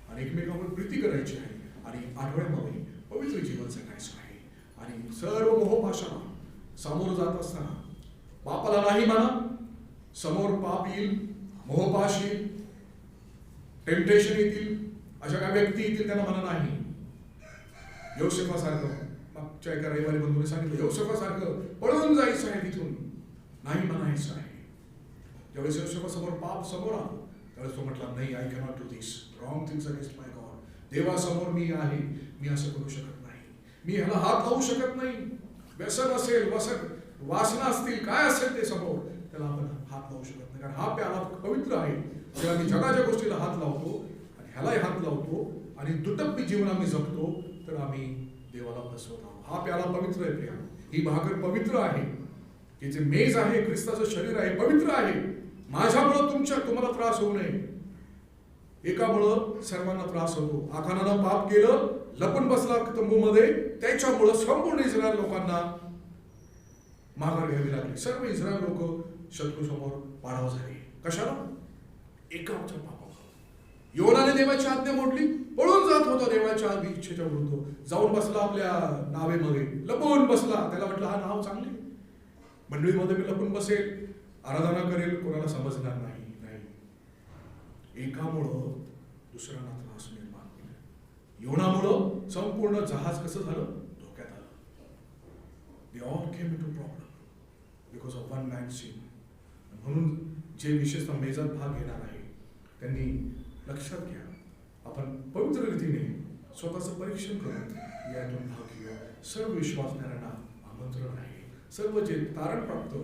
आणि एकमेकांवर प्रीती करायची आहे आणि आठवड्यामध्ये पवित्र जीवन जगायचं आहे. आणि सर्व मोहपाशाला सामोरं जात असताना पापाला नाही माना. समोर पाप येईल, मोहपाश येईल, टेम्पटेशन येतील, अशा काही व्यक्ती येतील, त्यांना म्हणा नाही. योसेफासारखं मागच्या एका रविवारी बंधूने सांगितलं, योसेफासारखं पळून जायचं आहे, तिथून नाही म्हणायचं आहे. ज्यावेळेस योसेफासमोर पाप समोर आलं त्यावेळेस तो म्हटला, नाही, I cannot do this wrong things against my God. देवासमोर मी आहे, मी असं करू शकत नाही, मी ह्याला हात लावू शकत नाही. व्यसन असेल, वासना असतील, काय असेल ते समोर, त्याला आपण हात लावू शकत नाही. कारण हा प्याला पवित्र आहे. जेव्हा मी जगाच्या गोष्टीला हात लावतो आणि ह्यालाही हात लावतो आणि दुटप्पी जीवन आम्ही जगतो तर आम्ही देवाला फसवत आहोत. हा प्याला पवित्र आहे प्रिया, ही भाकर पवित्र आहे, ही जे मेज आहे, ख्रिस्ताचं शरीर आहे, पवित्र आहे. माझ्यामुळं तुम्हाला त्रास होऊ नये. एकामुळं सर्वांना त्रास होतो. आखानानं पाप केलं, लपून बसला तंबूमध्ये, त्याच्यामुळं संपूर्ण इस्रायल लोकांना माघार घ्यावी लागली. सर्व इस्रायल लोक शत्रू समोर पाडाव झाले. कशाला? एकाच्या पापावर. योनाने देवाची आज्ञा मोडली, पळून जात होता देवाच्या इच्छेच्या विरुद्ध, जाऊन बसला आपल्या नावेमध्ये, लपून बसला. त्याला म्हटलं, हा नाव चांगले, मंडळीमध्ये मी लपून बसेल, आराधना करेल, कोणाला समजणार नाही. एकामुळं दुसऱ्यांना त्रास निर्माण केला. योनामुळं संपूर्ण जहाज कसं झालं? धोक्यात आलं. They all came into problem because of one man's sin. म्हणून जे विशेषतः मेजर भाग घेणार आहे त्यांनी लक्षात घ्या, आपण पवित्र रीतीने स्वतःचं परीक्षण करून यातून भाग घेऊया. सर्व विश्वासणाऱ्यांना आमंत्रण आहे. सर्व जे तारण प्राप्त,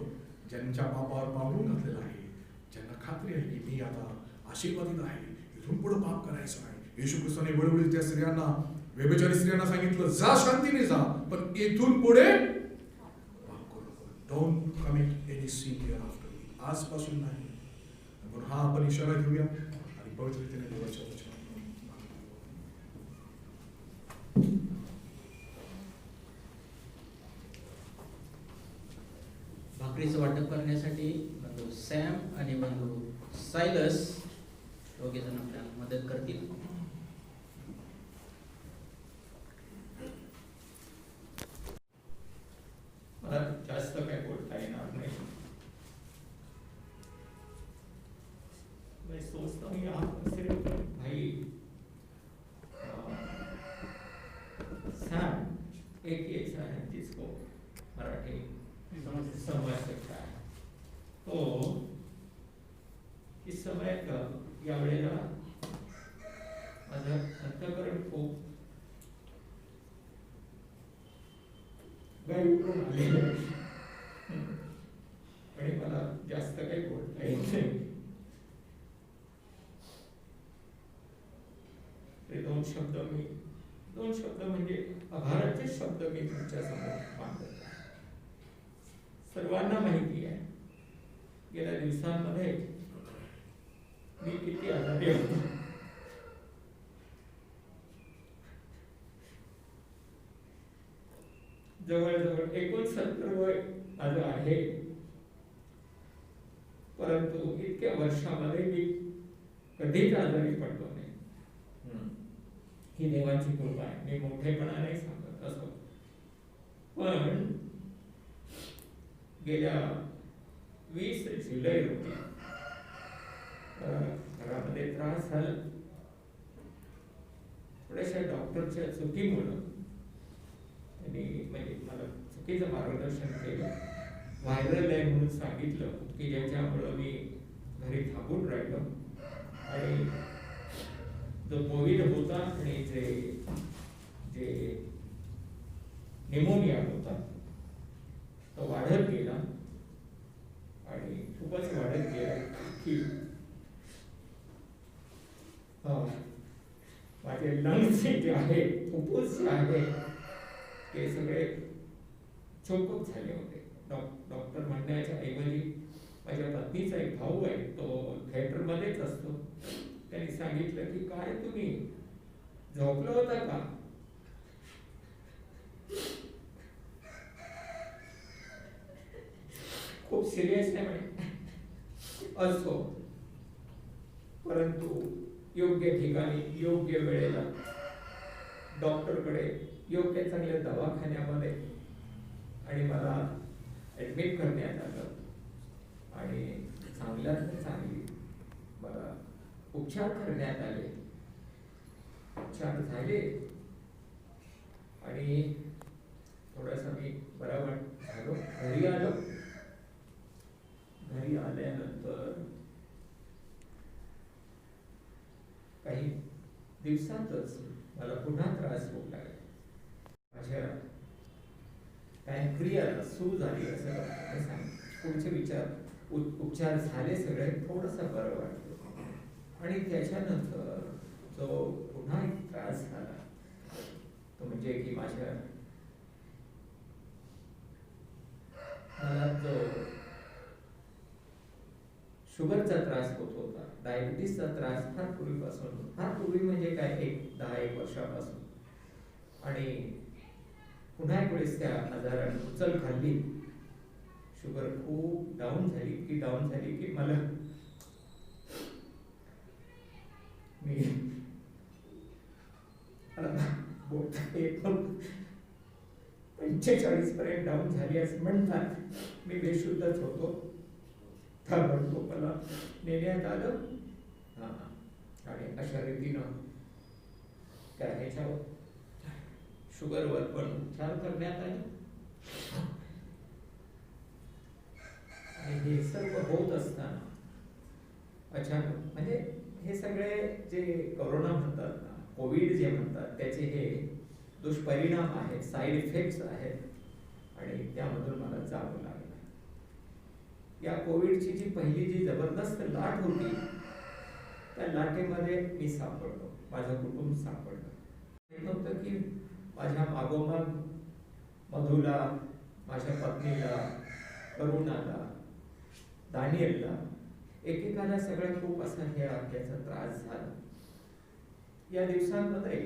ज्यांच्या पापावर पावडून घातलेलं आहे, ज्यांना खात्री आहे की मी आता आशीर्वादित आहे, इथून पुढे पाप करायचं नाही. येशू ख्रिस्ताने वेळोवेळी त्या स्त्रियांना, व्यभिचारी स्त्रियांना सांगितलं, जा शांतीने जा, पण इथून पुढे पाप करू नका. Don't commit any sin hereafter. आजपासून नाही. म्हणून हा आपण इशारा घेऊया आणि पवित्रतेने देवाच्या वचनात भाकरीचं वाटप करण्यासाठी बंधू सॅम आणि बंधू सायलस दोघे जण आपल्याला मदत करतील. मला जास्त काय बोलता येणार नाही. मैं सोचता हूँ यहाँ पर सिर्फ भाई सैम एक ही ऐसा है जिसको मराठी समझ सकता है. तो इस समय या वेळेला माझं अंतःकरण खूप गायब आलेलं आणि मला जास्त काही बोलता येत नाही. ते दोन शब्द म्हणजे आभाराचे शब्द मी तुमच्या समोर मांडतो. सर्वांना माहिती आहे गेल्या दिवसांमध्ये मी किती आजारी होतो. जवळजवळ 69 वय माझं आहे, परंतु इतक्या वर्षामध्ये मी कधीच आजारी पडलो नाही. ही देवाची कृपा आहे. मी मोठेपणा नाही सांगत असं, पण गेल्या 20 जुलै रोजी घरामध्ये त्रास झाला. थोड्याशा डॉक्टरच्या चुकीमुळं त्यांनी म्हणजे मला चुकीचं मार्गदर्शन केलं. व्हायरल आहे म्हणून सांगितलं की ज्याच्यामुळं मी घरी थांबून राहिलो आणि जो कोविड होता आणि जे निमोनिया होता तो वाढत गेला आणि खूपच वाढत गेला की माझे लंग्स जे आहे, फुफ्फुस जे आहे ते सगळे चोकअप झाले होते. डॉक्टर म्हणण्याच्या ऐवजी माझ्या पत्नीचा एक भाऊ आहे, तो थिएटरमध्येच असतो. त्यांनी सांगितलं की काय तुम्ही झोपला होता का? खूप सिरियस आहे म्हणे. असो, परंतु योग्य ठिकाणी योग्य वेळेला डॉक्टरकडे योग्य चांगल्या दवाखान्यामध्ये आणि मला ऍडमिट करण्यात आलं आणि चांगल्यात चांगली मला उपचार करण्यात आले. उपचार झाले आणि थोडासा मी बरा झालो. घरी आलो. घरी आल्यानंतर काही दिवसातच मला पुन्हा त्रास होऊ लागला. माझ्या पॅनक्रियाला सूज झाली असं डॉक्टरने सांगितलं. पुढचे उपचार झाले सगळे, थोडंसं बरं वाटलं आणि त्याच्यानंतर जो पुन्हा एक त्रास झाला तो म्हणजे की मला जो शुगरचा त्रास होत होता, डायबिटीसचा त्रास फार पूर्वीपासून, फार पूर्वी म्हणजे काय 10-1 वर्षापासून, आणि पुन्हा एक वेळेस त्या आजाराने उचल खाल्ली. शुगर खूप डाऊन झाली की मला बोलता येत नव्हतं. 45 पर्यंत डाऊन झाली असं म्हणतात. मी बेशुद्धच होतो. ताबडतोब मला नेण्यात आलं आणि अशा रीतीनं त्या ह्याच्यावर शुगरवर पण उपचार करण्यात आले. आणि हे सर्व होत असताना अचानक म्हणजे हे सगळे जे कोरोना म्हणतात ना, कोविड जे म्हणतात, त्याचे हे दुष्परिणाम आहेत, साईड इफेक्ट्स आहेत आणि त्यामधून मला जावं लागलं. या कोविडची जी पहिली जी जबरदस्त लाट होती त्या लाटेमध्ये मी सापडलो, माझं कुटुंब सापडलं. हे नव्हतं की माझ्या मागोमाग मधुला, माझ्या पत्नीला, करुणाला, दानियलला, एकेकाला सगळं खूप असा याचा त्रास झाला. या दिवसांमध्ये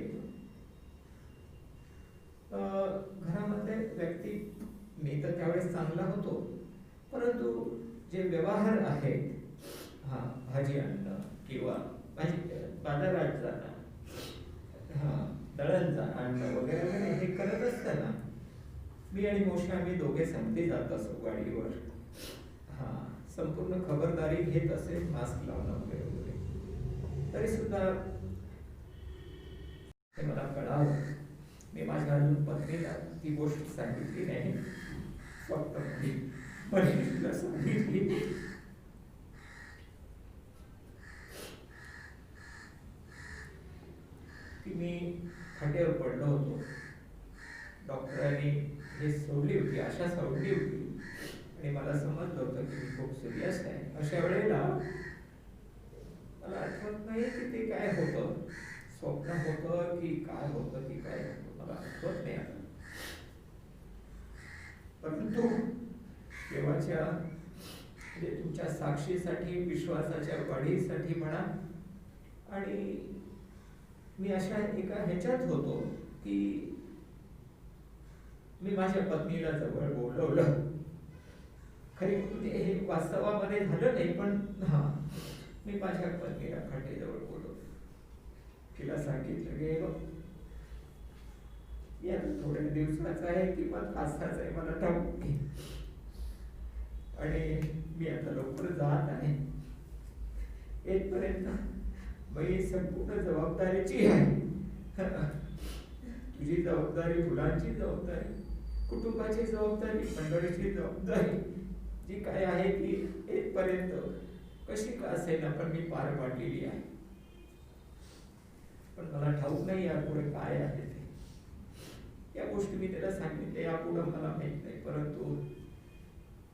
घरामध्ये व्यक्ती, मी तर त्यावेळेस चांगला होतो, परंतु जे व्यवहार आहेत, भाजी आणणं किंवा बाजारात जाणं, दळण आणणं वगैरे वगैरे हे करत असताना मी आणि मोशा आम्ही दोघे संगती जात असो गाडीवर. संपूर्ण खबरदारी घेत असे, मास्क लावणं वगैरे वगैरे. तरी सुद्धा हे मला कळावं. मी माझ्या अजून पत्नीला ती गोष्ट सांगितली नाही, फक्त पत्नीला सांगितली की मी खाट्यावर पडलो होतो. डॉक्टरांनी हे सोडली होती, आशा सोडली होती आणि मला समजलं होतं की मी खूप सिरियस आहे. अशा वेळेला मला आठवत नाही की ते काय होतं, स्वप्न होतं की काय होतं की काय होतं, मला आठवत नाही आता. परंतु देवाच्या म्हणजे तुमच्या साक्षीसाठी, विश्वासाच्या वाढीसाठी म्हणा, आणि मी अशा एका ह्याच्यात होतो की मी माझ्या पत्नीला जवळ बोलवलं. खरी हे वास्तवामध्ये झालं नाही, पण हा, मी माझ्या पत्नीला खाटेजवळ बोलवलं. तिला सांगितलं की या थोड्या दिवसाचा आहे किंवा तासाचा आहे मला ठाऊक नाही, आणि मी आता लवकर जात आहे. येतपर्यंत मी संपूर्ण जबाबदारीची आहे. तुझी जबाबदारी, मुलांची जबाबदारी, कुटुंबाची जबाबदारी, मंडळीची जबाबदारी जी काय आहे ती येतपर्यंत कशी का असेना पण मी पार पाडलेली आहे. पण मला ठाऊक नाही यापुढे काय आहे ते. या गोष्टी मी त्याला सांगितले, यापुढे मला माहित नाही, परंतु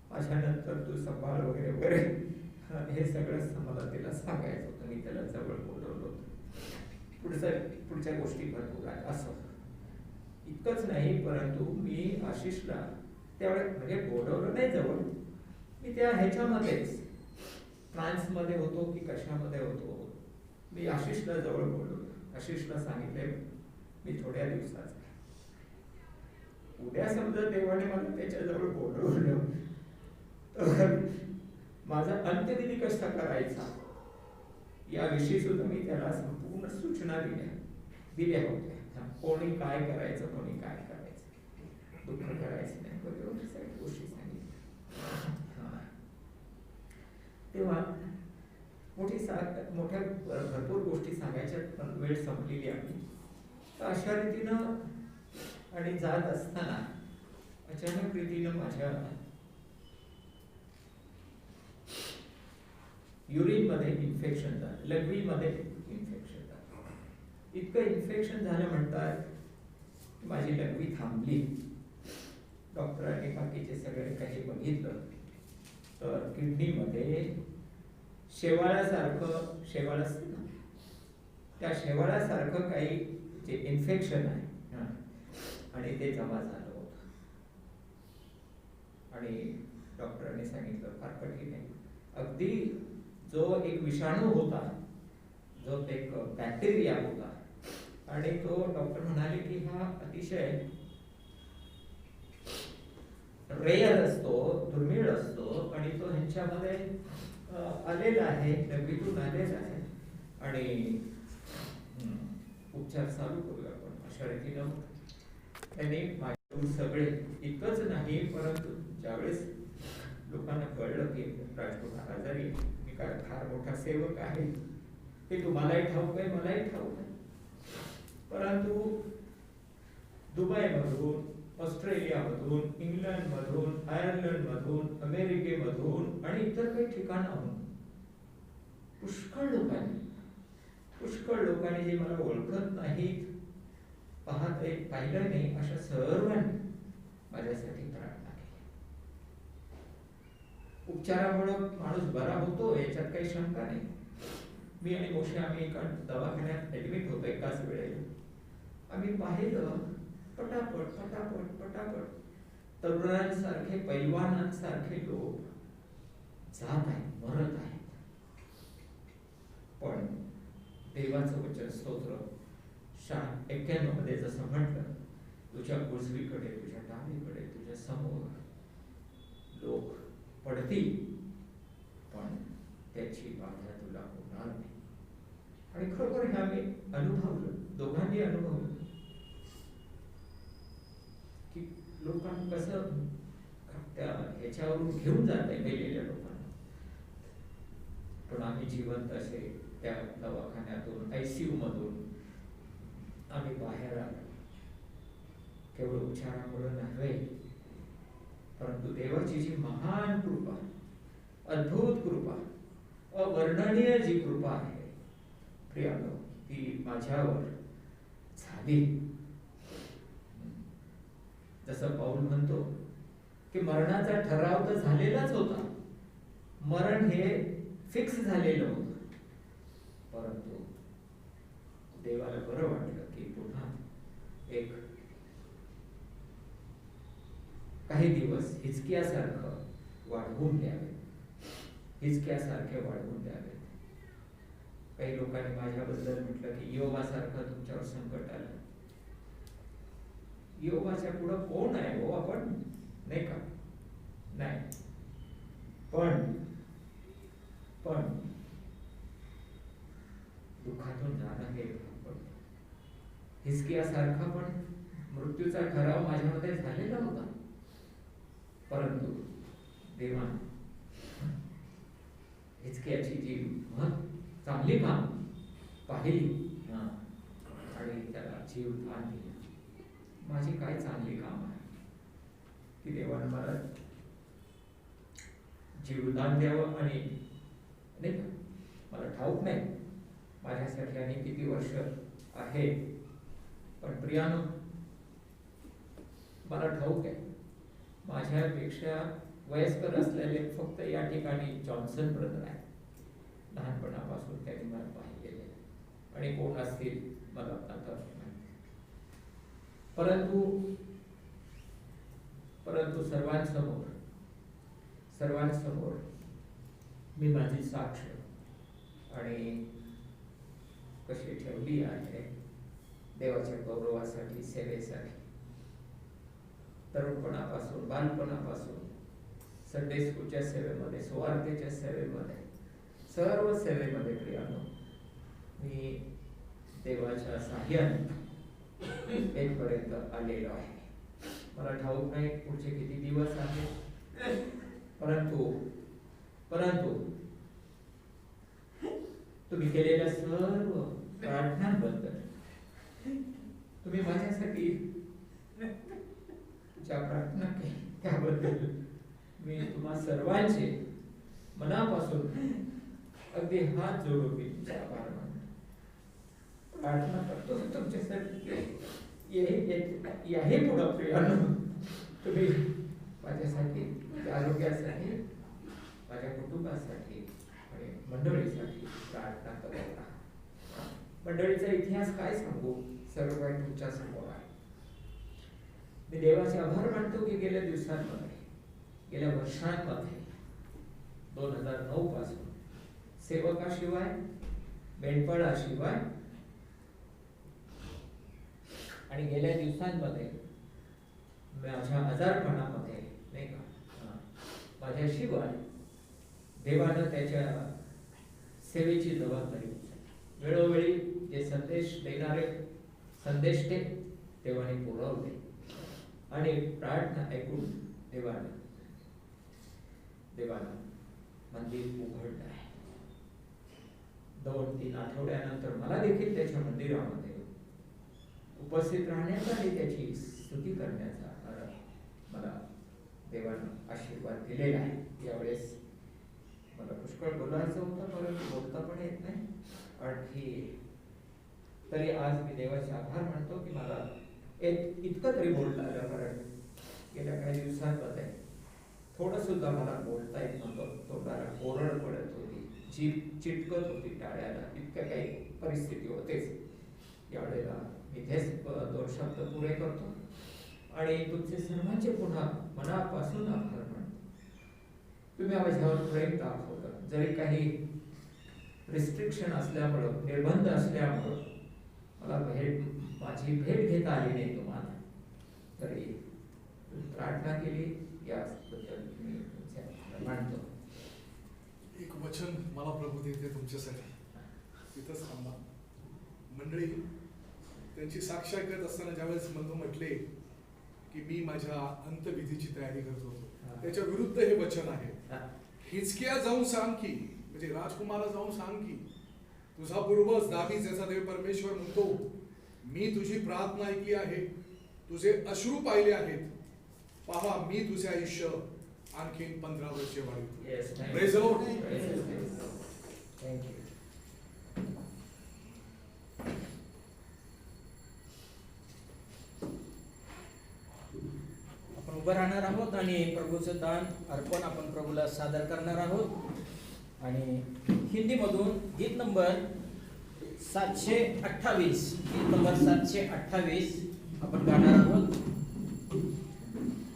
माझ्यानंतर तू सांभाळ वगैरे वगैरे हे सगळं मला त्याला सांगायचं होतं. मी त्याला जवळ बोलवलं होतं. पुढच्या गोष्टी भरपूर आहेत. असं इतकंच नाही, परंतु मी आशिषला त्यावेळेस म्हणजे बोलवलं नाही जवळ, मी त्या ह्याच्यामध्येच ट्रान्समध्ये होतो की कशामध्ये होतो, मी आशिषला जवळ बोलवलं. आशिषला सांगितले मी थोड्या दिवसाचा, उद्या समजा देवाने मला त्याच्याजवळ बोलवलं तर माझा अंत्यविधी कसा करायचा याविषयी सुद्धा मी त्याला संपूर्ण सूचना दिल्या होत्या. कोणी काय करायचं, कोणी काय करायचं, दुःख करायचं नाही वगैरे सगळ्या गोष्टी सांगितल्या. तेव्हा मोठ्या भरपूर गोष्टी सांगायच्या, पण वेळ संपलेली आहे. तर अशा रीतीनं आणि जात असताना अचानक रीतीनं माझ्या युरिन मध्ये इन्फेक्शन झालं, लघवीमध्ये इन्फेक्शन झालं. इतकं इन्फेक्शन झालं म्हणतात माझी लघवी थांबली. डॉक्टरांनी बाकीचे सगळे काही बघितलं तर किडनीमध्ये शेवाळासारखं, शेवाळ असतं ना, त्या शेवाळासारखं काही जे इन्फेक्शन आहे आणि ते जमा झालं होतं. आणि डॉक्टरांनी सांगितलं फार कठीण आहे. अगदी जो एक विषाणू होता, जो एक बॅक्टेरिया होता, आणि तो डॉक्टर म्हणाले की हा अतिशय रेअर असतो, दुर्मिळ असतो, आणि तो ह्यांच्यामध्ये आलेला आहे, लघवीतून आलेला आहे, आणि उपचार चालू करूया आपण अशा रीतीनं त्यांनी माझ्याकडून सगळे. इतकंच नाही, परंतु ज्यावेळेस लोकांना कळलं की राजकोट आजारी, मी काय फार मोठा सेवक आहे हे तुम्हालाही ठाऊक आहे, मलाही ठाऊक आहे, परंतु दुबईमधून, ऑस्ट्रेलियामधून, इंग्लंडमधून, आयर्लंडमधून, अमेरिकेमधून आणि इतर काही ठिकाणाहून पुष्कळ लोकांनी जे मला ओळखत नाहीत, पाहिलं नाही, अशा सर्वांनी माझ्यासाठी प्रार्थना केली. उपचारामुळे माणूस बरा होतो याच्यात काही शंका नाही. मी आणि मोशे आम्ही एका दवाखान्यात ऍडमिट होतो एकाच वेळेला. आम्ही पाहिलं पटापट तरुणांसारखे, पैलवानांसारखे लोक जात आहेत, मरत आहेत. पण देवाचं वचन स्तोत्र 91 मध्ये जसं म्हटलं, तुझ्या उजवीकडे, तुझ्या डावीकडे, तुझ्या समोर लोक पडतील, पण त्याची बाधा तुला होणार नाही. आणि खरोखर हे आम्ही अनुभवलं, दोघांनी अनुभवलं की लोकांना कसं त्या ह्याच्यावरून घेऊन जात आहे मेलेल्या लोकांना. पण आम्ही जिवंत असे त्या दवाखान्यातून, ICU मधून आम्ही बाहेर आलो. केवळ उपचारामुळे नव्हे, परंतु देवाची जी महान कृपा, अद्भुत कृपा, अवर्णनीय जी कृपा आहे प्रियानो, ती माझ्यावर झाली. जसं पाऊल म्हणतो की मरणाचा ठराव तर झालेलाच होता, मरण हे फिक्स झालेलं होतं, परंतु देवाला बरं वाटलं की पुन्हा एक काही दिवस हिजकियासारखं वाढवून द्यावे, हिजकियासारखे वाढवून द्यावे. काही लोकांनी माझ्याबद्दल म्हटलं की योबासारखं तुमच्यावर संकट आलं. योबाच्या पुढं कोण आहे हो आपण, नाही का? नाही, पण दुःखातून जाणं हे पण हिजकियासारखा पण मृत्यूचा ठराव माझ्यामध्ये झालेला होता, परंतु देवाने हिजकियाची जी चांगली काम पाहिली आणि त्याला जीव दान दिला. माझी काय चांगली काम आहे की देवाने मला जीवदान द्यावं. आणि नाही का, मला ठाऊक नाही माझ्यासाठी आणि किती वर्ष आहे, पण प्रियानो मला ठाऊक आहे माझ्यापेक्षा वयस्कर असलेले फक्त या ठिकाणी जॉन्सन ब्रदर आहे. लहानपणापासून त्यांनी मला पाहिलेले आणि कोण असतील मला आता माहिती. परंतु सर्वांसमोर मी माझी साक्ष आणि कशी ठेवली आहे देवाच्या गौरवासाठी, सेवेसाठी. तरुणपणापासून, बालपणापासून संडे स्कूलच्या सेवेमध्ये, सुवार्तेच्या सेवेमध्ये, सर्व सेवेमध्ये प्रियानो मी देवाच्या साह्याने येथपर्यंत आलेलो आहे. मला ठाऊक नाही पुढचे किती दिवस आहेत, परंतु तुम्ही केलेल्या सर्व प्रार्थनांबद्दल, तुम्ही माझ्यासाठी ज्या प्रार्थना केली त्याबद्दल मी तुम्हा सर्वांचे मनापासून अगदी हात जोडून मी तुमचे आभार मानतो, प्रार्थना करतो तुमच्यासाठी. याही पुढं प्रियानो तुम्ही माझ्यासाठी, आरोग्यासाठी, माझ्या कुटुंबासाठी आणि मंडळीसाठी प्रार्थना करत राहा. मंडळीचा इतिहास काय सांगू, सर्व काही तुमच्या समोर आहे. मी देवाचे आभार मानतो की गेल्या दिवसांमध्ये, गेल्या वर्षांमध्ये 2009 पासून सेवकाशिवाय, मेंढपाळाशिवाय आणि गेल्या दिवसांमध्ये माझ्या आजारपणामध्ये, नाही का, माझ्याशिवाय देवानं त्याच्या सेवेची जबाबदारी उचलली. वेळोवेळी जे संदेश देणारे संदेष्टे देवाने पुरवले आणि प्रार्थना ऐकून देवानं मंदिर उघडलं आहे. 2-3 आठवड्यानंतर मला देखील त्याच्या मंदिरामध्ये उपस्थित राहण्याचा आणि त्याची स्तुती करण्याचा मला देवानं आशीर्वाद दिलेला आहे. यावेळेस मला पुष्कळ बोलायचं होतं, परंतु बोलता पण येत नाही. आणखी तरी आज मी देवाचे आभार मानतो की मला इतकं तरी बोलता आलं, कारण गेल्या काही दिवसांमध्ये थोडं सुद्धा मला बोलता येत नव्हतं. तोंडाला कोरड पडत होती, जीभ चिटकत होती टाळ्याला, इतक्या काही परिस्थिती होतेच. यावेळेला मी इथेच 2 शब्द पुरे करतो आणि तुमचे सर्वांचे पुन्हा मनापासून आभार मानतो. तुम्ही माझ्यावर प्रेम दाखवलं. जरी काही रिस्ट्रिक्शन असल्यामुळं, निर्बंध असल्यामुळं मला माझी भेट घेता आली नाही तुम्हाला, तरी प्रार्थना केली, याबद्दल मी तुमचे आभार मानतो. एक वचन मला प्रभू देते तुमच्यासाठी, तिथंच थांबा. मंडळी, त्यांची साक्ष ऐकत असताना ज्यावेळेस मला म्हटले की मी माझ्या अंतविधीची तयारी करत होतो, त्याच्या विरुद्ध हे वचन आहे. हिजकिया जाऊन सांग की, म्हणजे राजकुमारा जाऊन सांग की, तुझा पूर्वज दावीद ज्याचा देव परमेश्वर म्हणतो, मी तुझी प्रार्थना ऐकली आहे, तुझे अश्रू पाहिले आहेत, पहा मी तुझे आयुष्य आणखीन 15 वर्षे वाढवतो. Praise the Lord. थँक्यू. आपण उभं राहणार आहोत आणि प्रभूचं दान अर्पण आपण प्रभूला सादर करणार आहोत. आणि हिंदीमधून गीत नंबर 728, गीत नंबर 728 आपण गाणार आहोत.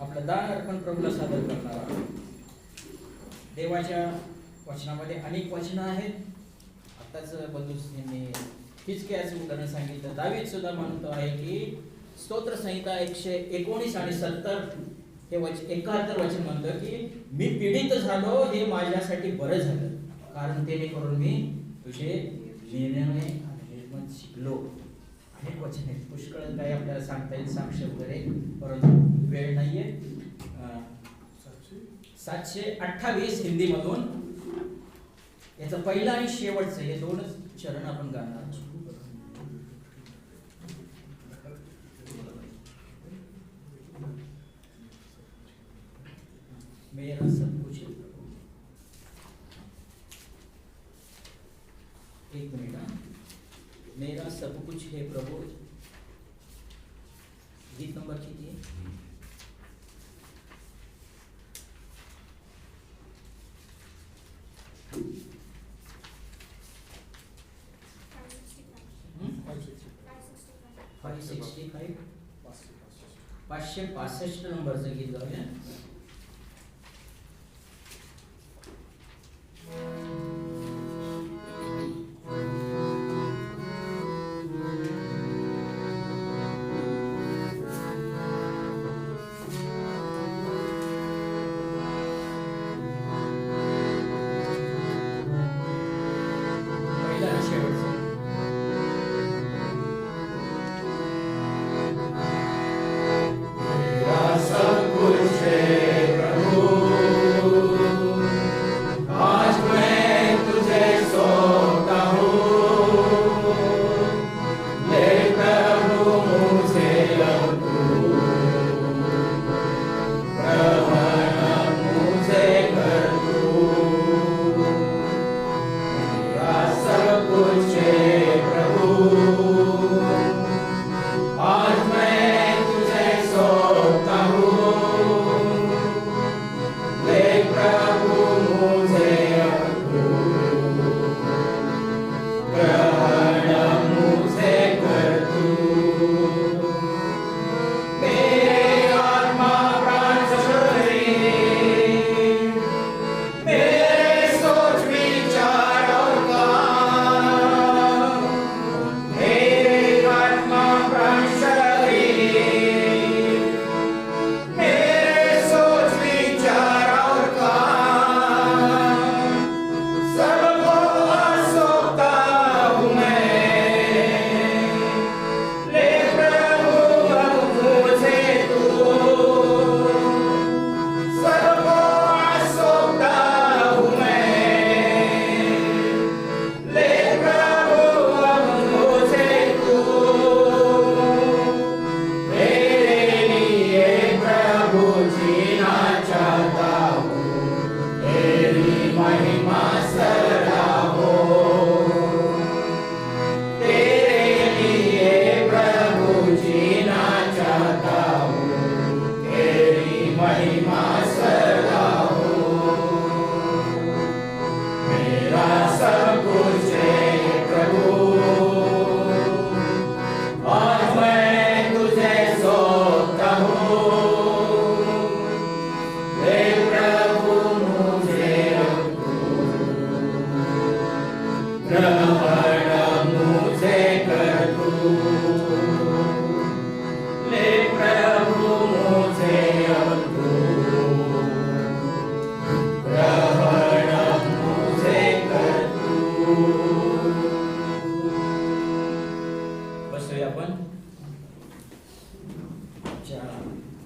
आपलं दान अर्पण प्रभूला सादर करणार आहोत. देवाच्या वचनामध्ये अनेक वचनं आहेत. आताच बंधूंनी हिजकियाचं उदाहरण सांगितलं. दावीद सुद्धा म्हणतो आहे की स्तोत्र संहिता 119 आणि 70 हे 71 वचन म्हणतं की मी पीडित झालो हे माझ्यासाठी बरं झालं, कारण त्याने करून मी तुझे निर्णय शिकलो. अनेक वचन आहेत, पुष्कळ काही आपल्याला सांगता येईल साक्ष वगैरे, परंतु वेळ नाहीये. 728 हिंदीमधून याचं पहिलं आणि शेवटचं हे दोनच चरण आपण गाणार आहोत. मेरा सब कुछ है प्रभु. एक मिनट. मेरा सब कुछ है प्रभु. गीत नंबर कीजिए. फाइव 565 नंबरचं गीत गाऊया. पहिला आणि शेवटचा.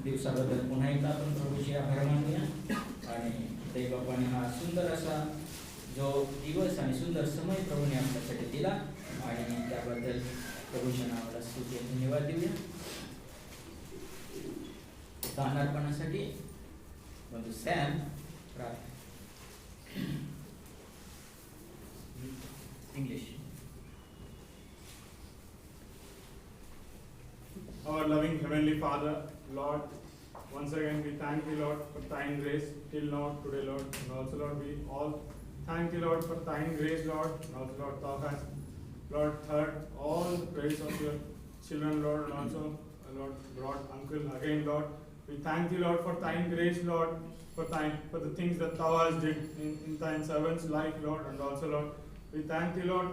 दिवसाबद्दल पुन्हा एकदा आपण प्रभूचे आभार मानूया. आणि दैवबापाने हा सुंदर असा जो दिवस आणि सुंदर समय प्रभूने आपल्यासाठी दिला आणि त्याबद्दल प्रभूच्या नावाला स्तुती आणि धन्यवाद देऊया. दानार्पणासाठी बंधू Sam English. Our loving Heavenly Father, Lord, Once again, we thank you, Lord, for thine grace till now, today, Lord. And also, Lord, we all thank you, Lord, for thine grace, Lord. And also, Lord, thou hast, Lord, heard all the prayers of your children, Lord. And also, Lord, brought uncle again, Lord. We thank you, Lord, for thine grace, Lord, for the things that thou hast did in thine servant's life, Lord. And also, Lord, we thank you, Lord,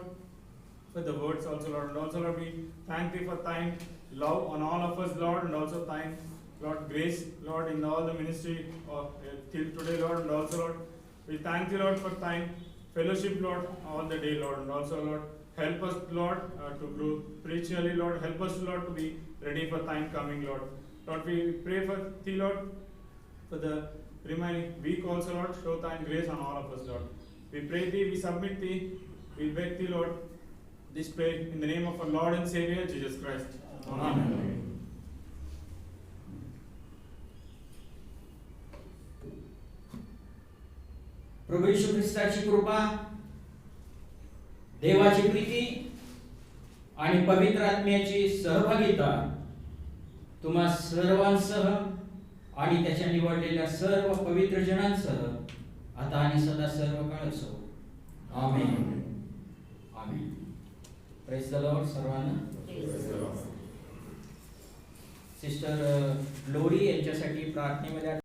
for the words also, Lord. And also, Lord, we thank thee for thine love on all of us, Lord. And also thine, Lord, grace, Lord, in all the ministry till today, Lord. And also, Lord, we thank you, Lord, for thine fellowship, Lord, all the day, Lord. And also, Lord, help us, Lord, to grow spiritually, Lord. Help us, Lord, to be ready for thine coming, Lord. Lord, we pray for thee, Lord, for the remaining week also, Lord. Show thine grace on all of us, Lord. We pray thee, we submit thee, we beg thee, Lord, this prayer in the name of our Lord and Savior, Jesus Christ. Amen. प्रभू येशू ख्रिस्ताची कृपा, देवाची प्रीती आणि पवित्र आत्म्याची सहभागिता तुम्हा सर्वांसह आणि त्याच्या निवडलेल्या सर्व पवित्र जनांसह आता आणि सदा सर्व काळ असो. आमेन. आमेन. प्रेज द लॉर्ड सर्वांना. सिस्टर ग्लोरी यांच्यासाठी प्रार्थनेमध्ये